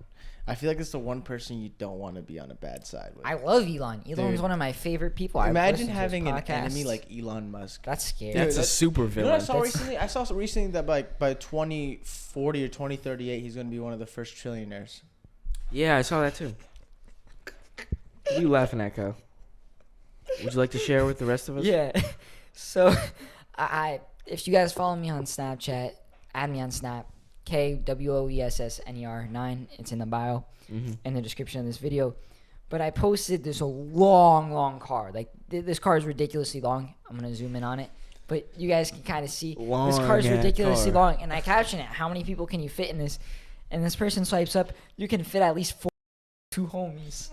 C: I feel like it's the one person you don't want to be on a bad side with.
A: I love Elon. Elon's one of my favorite people.
C: Imagine having an enemy like Elon Musk.
A: That's scary.
B: That's a super villain.
C: You know what I saw recently? I saw recently that by 2040 or 2038, he's going to be one of the first trillionaires.
B: Yeah, I saw that too. What are you laughing at, Kyle? Would you like to share with the rest of us?
A: Yeah. So, if you guys follow me on Snapchat, add me on Snap. KWOESSNER9. It's in the bio, in the description of this video. But I posted this long car. Like, this car is ridiculously long. I'm going to zoom in on it. But you guys can kind of see this car is ridiculously long. And I caption it, how many people can you fit in this? And this person swipes up, you can fit at least 2 homies.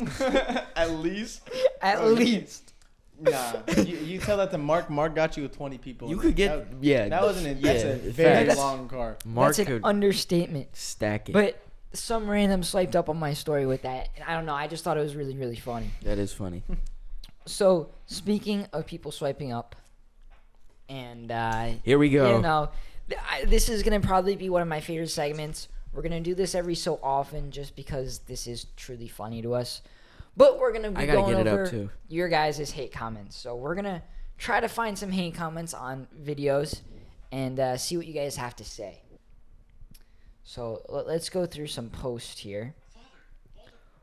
C: At least?
A: At least.
C: Nah, you tell that to Mark. Mark got you with 20 people.
B: You could get
C: that's a very long car.
A: Mark, that's an understatement.
B: Stack it.
A: But some random swiped up on my story with that, and I don't know. I just thought it was really, really funny.
B: That is funny.
A: So, speaking of people swiping up, and
B: here we go.
A: You know, this is gonna probably be one of my favorite segments. We're gonna do this every so often, just because this is truly funny to us. But we're going to be going over your guys' hate comments. So we're going to try to find some hate comments on videos and see what you guys have to say. So let's go through some posts here.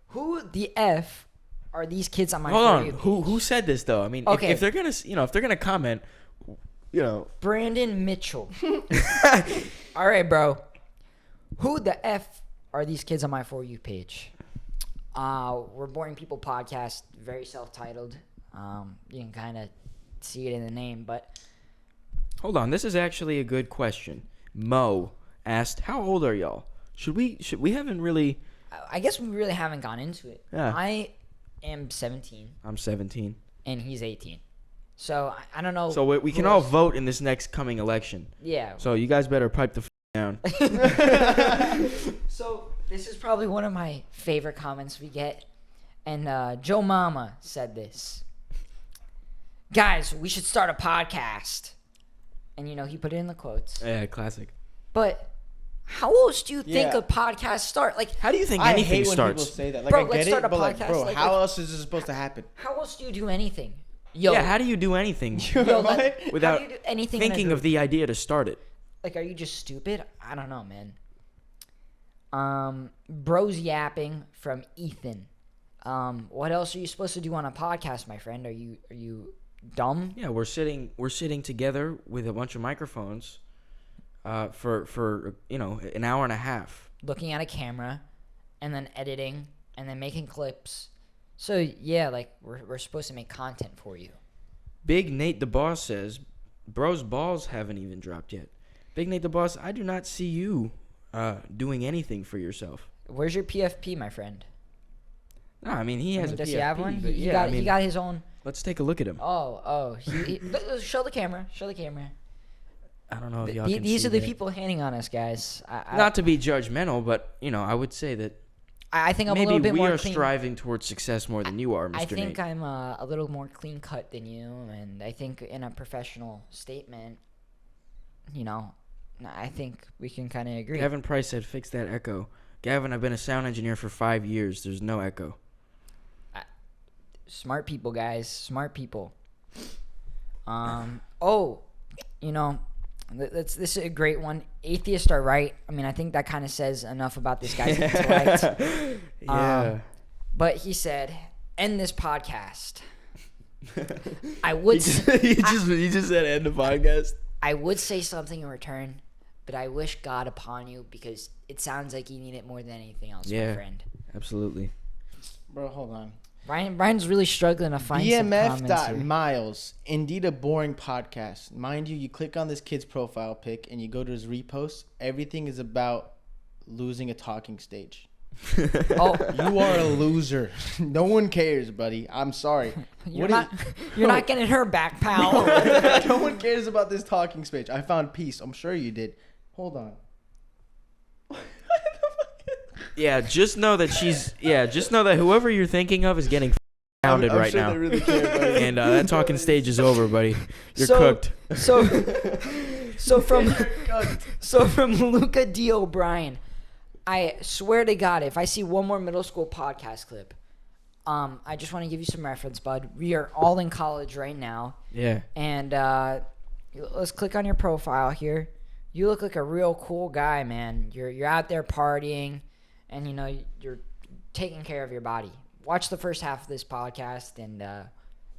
A: Who the F are these kids on my For You page?
B: Who said this, though? I mean, if they're going to comment,
A: Brandon Mitchell. All right, bro. Who the F are these kids on my For You page? We're Boring People Podcast, very self-titled. You can kind of see it in the name, but...
B: Hold on, this is actually a good question. Mo asked, how old are y'all? We haven't really...
A: I guess we really haven't gone into it.
B: Yeah.
A: I am 17.
B: I'm 17. And
A: he's 18. So, I don't know...
B: So we can all vote in this next coming election.
A: Yeah.
B: So you guys better pipe the down.
A: So... This is probably one of my favorite comments we get. And Joe Mama said this. Guys, we should start a podcast. And, he put it in the quotes.
B: Yeah, classic.
A: But how else do you think a podcast start? Like,
B: how do you think anything starts? I hate when people
C: say that. Like, bro, let's start a podcast. Bro, how else is this supposed to happen?
A: How else do you do anything?
B: How do you do anything without thinking of the idea to start it?
A: Like, are you just stupid? I don't know, man. Bros yapping from Ethan. What else are you supposed to do on a podcast, my friend? Are you dumb?
B: Yeah, we're sitting together with a bunch of microphones, for an hour and a half,
A: looking at a camera, and then editing, and then making clips. So yeah, like we're supposed to make content for you.
B: Big Nate the Boss says, "Bro's balls haven't even dropped yet." Big Nate the Boss, I do not see you doing anything for yourself.
A: Where's your PFP, my friend?
B: No, I mean he has a
A: does
B: PFP.
A: He have one? He got his own.
B: Let's take a look at him.
A: Oh, show the camera.
B: I don't know if y'all can
A: These
B: see
A: are the
B: that.
A: people hating on us, guys.
B: Not to be judgmental, but I would say that
A: I think I'm a little bit more clean.
B: Maybe we are striving towards success more than you are, Mr.
A: I think
B: Nate.
A: I'm a little more clean cut than you, and I think in a professional statement, I think we can kind of agree.
B: Gavin Price said, "Fix that echo." Gavin, I've been a sound engineer for 5 years. There's no echo.
A: Smart people, guys. Smart people. This is a great one. Atheists are right. I mean, I think that kind of says enough about this guy's intellect.
B: Yeah.
A: But he said, "End this podcast." I would.
B: He just said, "End the podcast."
A: I would say something in return, but I wish God upon you because it sounds like you need it more than anything else, my friend.
B: Absolutely.
C: Bro, hold on.
A: Brian's really struggling to find some comments here.
C: BMF.Miles, indeed a boring podcast. Mind you click on this kid's profile pic and you go to his repost. Everything is about losing a talking stage.
A: Oh,
C: you are a loser. No one cares, buddy. I'm sorry.
A: You're not getting her back, pal.
C: No one cares about this talking stage. I found peace. I'm sure you did. Hold on.
B: Just know that whoever you're thinking of is getting pounded right now.
C: Really care, buddy.
B: And that talking stage is over, buddy. You're cooked.
A: So from Luca D. O'Brien, I swear to God, if I see one more middle school podcast clip, I just want to give you some reference, bud. We are all in college right now.
B: Yeah.
A: And let's click on your profile here. You look like a real cool guy, man. You're out there partying. And, you're taking care of your body. Watch the first half of this podcast and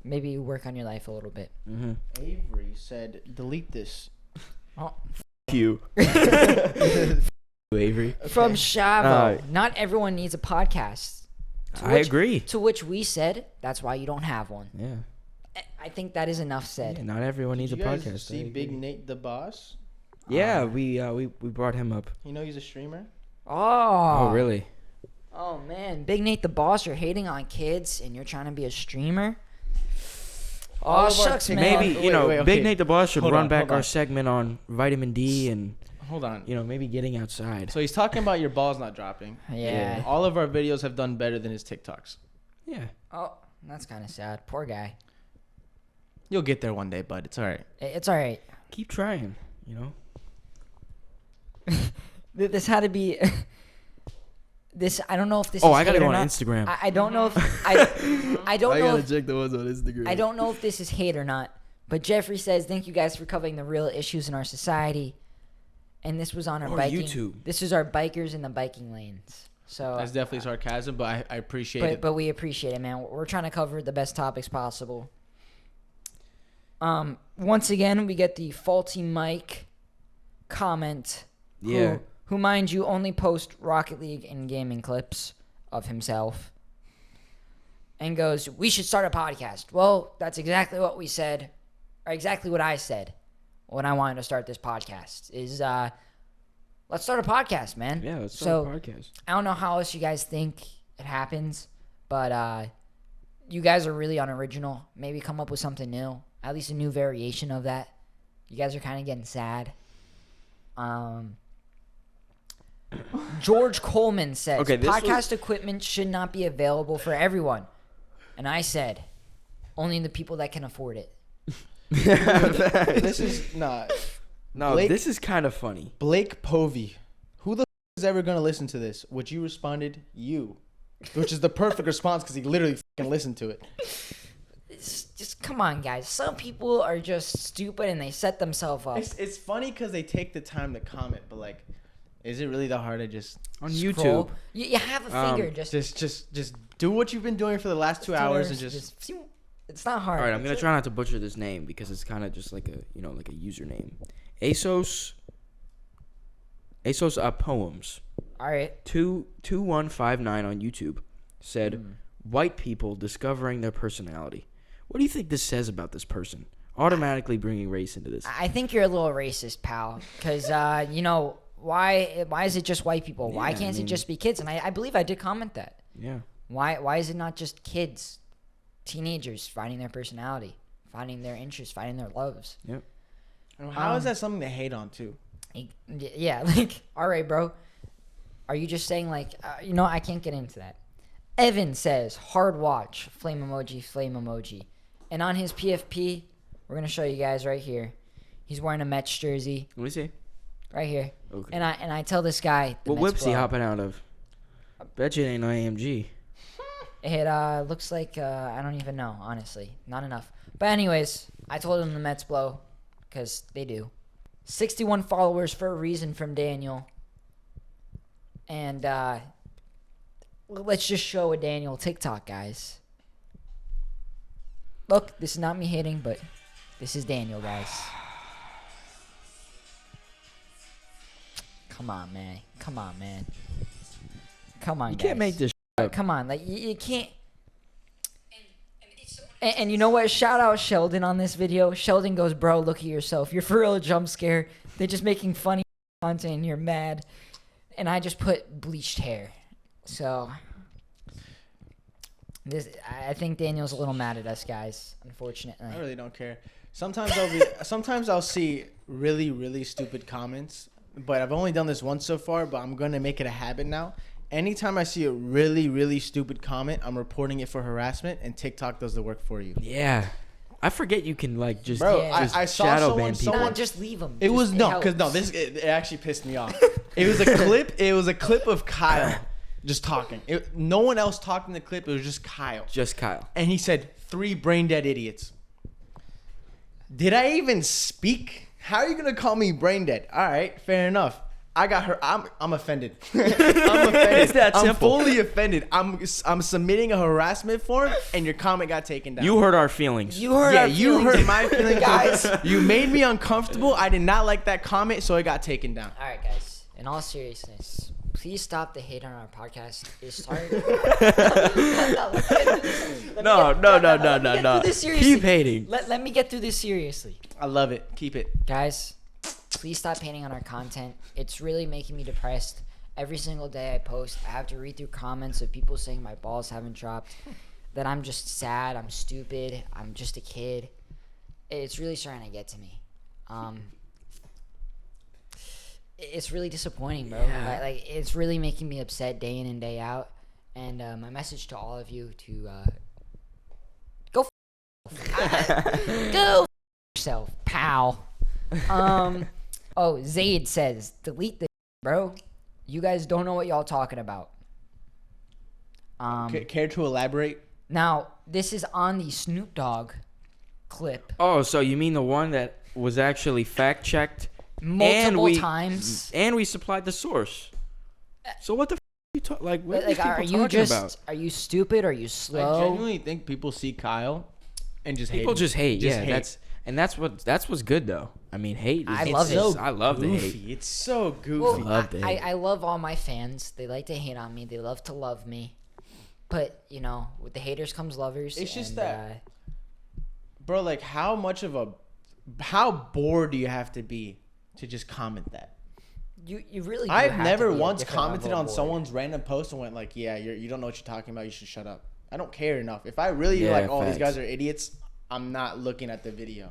A: maybe work on your life a little bit.
B: Mm-hmm.
C: Avery said, delete this.
A: Oh.
B: F you. Avery.
A: Okay. From Shavo, not everyone needs a podcast.
B: I agree.
A: To which we said, that's why you don't have one.
B: Yeah.
A: I think that is enough said.
B: Yeah, not everyone needs a podcast.
C: Did you see Big Nate the Boss?
B: Yeah, we brought him up.
C: He's a streamer?
A: Oh,
B: really?
A: Oh, man. Big Nate the Boss, you're hating on kids and you're trying to be a streamer? Oh, shucks, man.
B: Maybe, Big Nate the Boss should run back our segment on vitamin D and,
C: hold on.
B: Maybe getting outside.
C: So he's talking about your balls not dropping.
A: Yeah.
C: All of our videos have done better than his TikToks.
B: Yeah.
A: Oh, that's kind of sad. Poor guy.
C: You'll get there one day, bud. It's all right.
A: It's all right.
B: Keep trying,
A: This had to be this. I don't know if this.
B: I gotta go on Instagram.
A: I don't know if I don't know.
B: I gotta check the ones on Instagram.
A: I don't know if this is hate or not. But Jeffrey says, "Thank you guys for covering the real issues in our society." And this was on our biking.
B: YouTube.
A: This is our bikers in the biking lanes. So
C: that's definitely sarcasm, but I appreciate it.
A: But we appreciate it, man. We're trying to cover the best topics possible. Once again, we get the faulty mic comment.
B: Yeah.
A: Who, mind you, only post Rocket League and gaming clips of himself. And goes, we should start a podcast. Well, that's exactly what we said, or exactly what I said when I wanted to start this podcast, is let's start a podcast, man.
B: Yeah, let's start a podcast.
A: I don't know how else you guys think it happens, but you guys are really unoriginal. Maybe come up with something new, at least a new variation of that. You guys are kind of getting sad. George Coleman says, podcast equipment should not be available for everyone. And I said, only the people that can afford it.
C: This is not.
B: No, this is kind of funny.
C: Blake Povey. Who the is ever going to listen to this? Which you responded, you. Which is the perfect response because he literally fucking listened to it.
A: Just come on, guys. Some people are just stupid and they set themselves up.
C: It's funny because they take the time to comment, but like, is it really that hard to just
B: on
A: scroll?
B: YouTube?
A: You have a finger.
C: Just do what you've been doing for the last 2 hours and just.
A: It's not hard.
B: All right, I'm gonna try not to butcher this name because it's kind of just like a like a username. ASOS Poems.
A: All right.
B: 2159 on YouTube said white people discovering their personality. What do you think this says about this person? Automatically bringing race into this.
A: I think you're a little racist, pal. Because why is it just white people? Yeah, why can't it just be kids? And I believe I did comment that.
B: Yeah.
A: Why is it not just kids, teenagers finding their personality, finding their interests, finding their loves?
B: Yep.
C: How is that something to hate on too?
A: Yeah, like, all right, bro. Are you just saying like, I can't get into that. Evan says, hard watch, flame emoji. And on his PFP, we're going to show you guys right here. He's wearing a Mets jersey.
B: Let me see.
A: Right here.
B: Okay.
A: And I tell this guy.
B: What whip's he hopping out of? Bet you it ain't no AMG.
A: It looks like, I don't even know, honestly. Not enough. But anyways, I told him the Mets blow. Because they do. 61 followers for a reason from Daniel. And let's just show a Daniel TikTok, guys. Look, this is not me hating, but this is Daniel, guys. Come on, man. Come on, guys.
B: You can't make this up.
A: Come on, like you can't. And you know what? Shout out Sheldon on this video. Sheldon goes, bro, look at yourself. You're for real a jump scare. They're just making funny content and you're mad. And I just put bleached hair. So I think Daniel's a little mad at us, guys, unfortunately.
C: I really don't care. Sometimes I'll see really, really stupid comments, but I've only done this once so far, but I'm going to make it a habit now. Anytime I see a really, really stupid comment, I'm reporting it for harassment, and TikTok does the work for you.
B: Yeah. I forget you can like just,
C: I saw
B: shadow ban people.
A: No, just leave them.
C: It actually pissed me off. It was a clip. It was a clip of Kyle just talking. No one else talked in the clip. It was just Kyle.
B: Just Kyle.
C: And he said 3 brain dead idiots. Did I even speak? How are you gonna call me brain dead? All right, fair enough. I got her. I'm offended. I'm offended.
B: It's that simple.
C: I'm fully offended. I'm submitting a harassment form, and your comment got taken down.
B: You hurt our feelings.
C: You hurt my feelings, guys. You made me uncomfortable. I did not like that comment, so it got taken down.
A: All right, guys. In all seriousness, please stop the hate on our podcast. It's hard.
B: No. Keep hating.
A: Let me get through this seriously.
C: I love it. Keep it,
A: guys. Please stop hating on our content. It's really making me depressed. Every single day I post, I have to read through comments of people saying my balls haven't dropped, that I'm just sad, I'm stupid, I'm just a kid. It's really starting to get to me. It's really disappointing, bro.
B: Yeah.
A: Like it's really making me upset day in and day out. And my message to all of you to go yourself, pal. Zaid says, delete this, bro. You guys don't know what y'all talking about.
C: Care to elaborate?
A: Now, this is on the Snoop Dogg clip.
B: Oh, so you mean the one that was actually fact-checked?
A: Multiple times.
B: And we supplied the source. So what the you talk like? What are you
A: just
B: about?
A: Are you stupid? Are you slow?
C: I genuinely think people see Kyle and just hate.
B: People just hate. That's what's good though. I mean, hate.
A: I love it.
B: I love the hate.
C: It's so goofy.
A: I love all my fans. They like to hate on me. They love to love me. But with the haters comes lovers.
C: It's just that, bro. Like, how bored do you have to be to just comment that?
A: You really.
C: I've never once commented on someone's random post and went like, "Yeah, you don't know what you're talking about. You should shut up." I don't care enough. If I really these guys are idiots, I'm not looking at the video.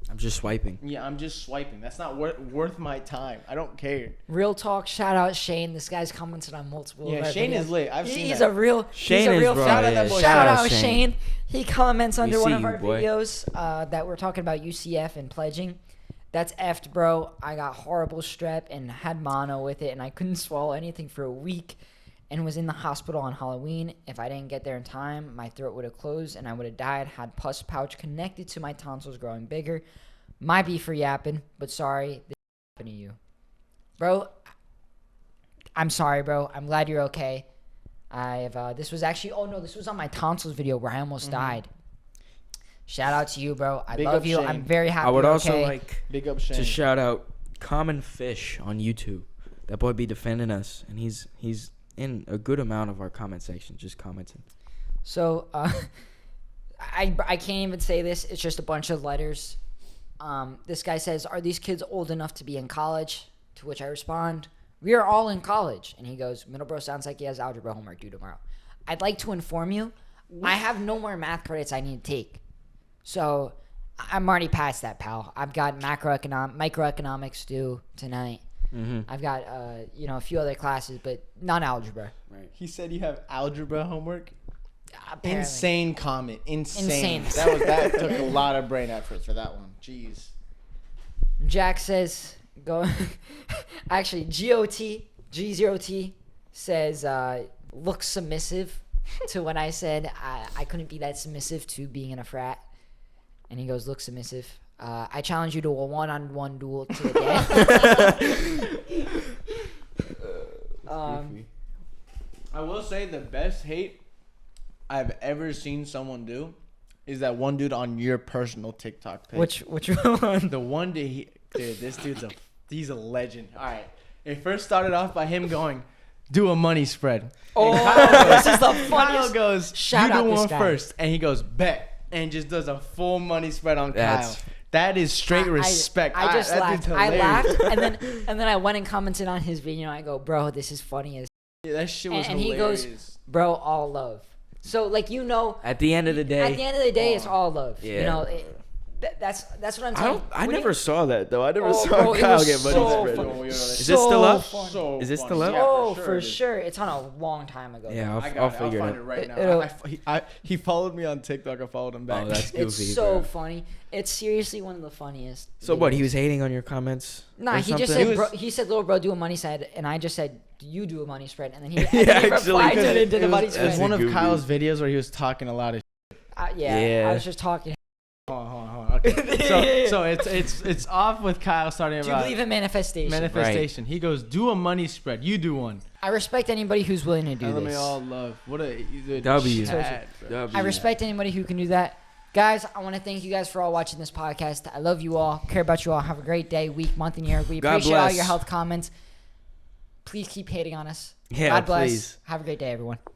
B: I'm just swiping.
C: Yeah, I'm just swiping. That's not worth my time. I don't care.
A: Real talk. Shout out Shane. This guy's commented on multiple.
C: Yeah, Shane is lit. I've seen
A: he's
C: that.
A: a real.
B: Shane
A: he's a real
B: is
A: fan.
B: that boy.
A: Shout out Shane. He comments under one of our
B: boy.
A: videos that we're talking about UCF and pledging. That's effed, bro. I got horrible strep and had mono with it, and I couldn't swallow anything for a week and was in the hospital on Halloween. If I didn't get there in time, my throat would have closed and I would have died. Had pus pouch connected to my tonsils growing bigger. Might be for yapping, but sorry. This happened to you. Bro, I'm sorry, bro. I'm glad you're okay. This was on my tonsils video where I almost died. Shout out to you, bro. I love you.
C: Shane.
A: I'm very happy.
B: I would
A: you're
B: also
A: okay.
B: like
C: Big up Shane.
B: to shout out Common Fish on YouTube. That boy be defending us, and he's in a good amount of our comment section, just commenting.
A: So, I can't even say this. It's just a bunch of letters. This guy says, "Are these kids old enough to be in college?" To which I respond, "We are all in college." And he goes, "Middlebro sounds like he has algebra homework due tomorrow." I'd like to inform you, I have no more math credits I need to take. So I'm already past that, pal. I've got microeconomics due tonight.
B: Mm-hmm.
A: I've got a few other classes, but not algebra.
B: Right.
C: He said you have algebra homework.
A: Apparently.
C: Insane comment. Insane. That took a lot of brain effort for that one. Jeez.
A: Jack says actually G0T says look submissive to when I said I couldn't be that submissive to being in a frat. And he goes, look submissive. I challenge you to a one-on-one duel to the death.
C: I will say the best hate I've ever seen someone do is that one dude on your personal TikTok page.
A: Which one?
C: The one dude, this dude's he's a legend. All right. It first started off by him going, do a money spread.
A: Oh, this is the funniest.
C: Kyle goes,
A: Shout
C: you
A: out
C: do
A: this
C: one
A: guy.
C: first. And he goes, bet. And just does a full money spread on
B: That's-
C: Kyle. That is straight respect.
A: I just
C: that
A: laughed.
C: dude's
A: I
C: hilarious.
A: laughed, and then I went and commented on his video. I go, bro, this is funny as.
C: Yeah, that shit was
A: And he
C: hilarious.
A: goes, bro, all love. So like
B: At the end of the day,
A: it's all love.
B: Yeah.
A: You know, that's what I'm telling you.
B: I never saw that though. I never saw
A: bro, it
B: Kyle
A: was
B: get money
A: so
B: spread.
A: funny.
B: Is this still up?
A: Funny.
B: Is this still up?
C: Yeah,
A: Oh,
C: for
A: for
C: sure.
A: sure. It's on a long time ago.
B: Yeah,
C: I got
B: I'll
C: it.
B: figure
C: I'll find
B: it
C: it
B: out.
C: right now. He followed me on TikTok. I followed him back.
B: Oh, that's goofy.
A: It's so
B: bro.
A: funny. It's seriously one of the funniest.
B: So what? He
A: videos.
B: was hating on your comments?
A: Nah,
B: or
A: he just
B: something?
A: said, he said, little bro, do a money spread, and I just said, do you do a money spread? And then he,
B: Yeah,
A: he
B: actually,
A: replied to
B: because
A: it, did a money
C: It was
A: spread.
C: one of
B: goofy.
C: Kyle's videos where he was talking a lot of.
A: I was just talking.
C: Hold on. Okay. So it's off with Kyle starting
A: Do you
C: about
A: believe in manifestation?
C: manifestation. He goes, do a money spread. You do one.
A: I respect anybody who's willing to do
C: And let me
A: this.
C: all love. What a
B: W.
C: Chad, bro.
A: I respect anybody who can do that. Guys, I want to thank you guys for all watching this podcast. I love you all. Care about you all. Have a great day, week, month, and year. We
B: God
A: appreciate all
B: bless.
A: your health comments. Please keep hating on us.
B: Yeah,
A: God bless.
B: please.
A: Have a great day, everyone.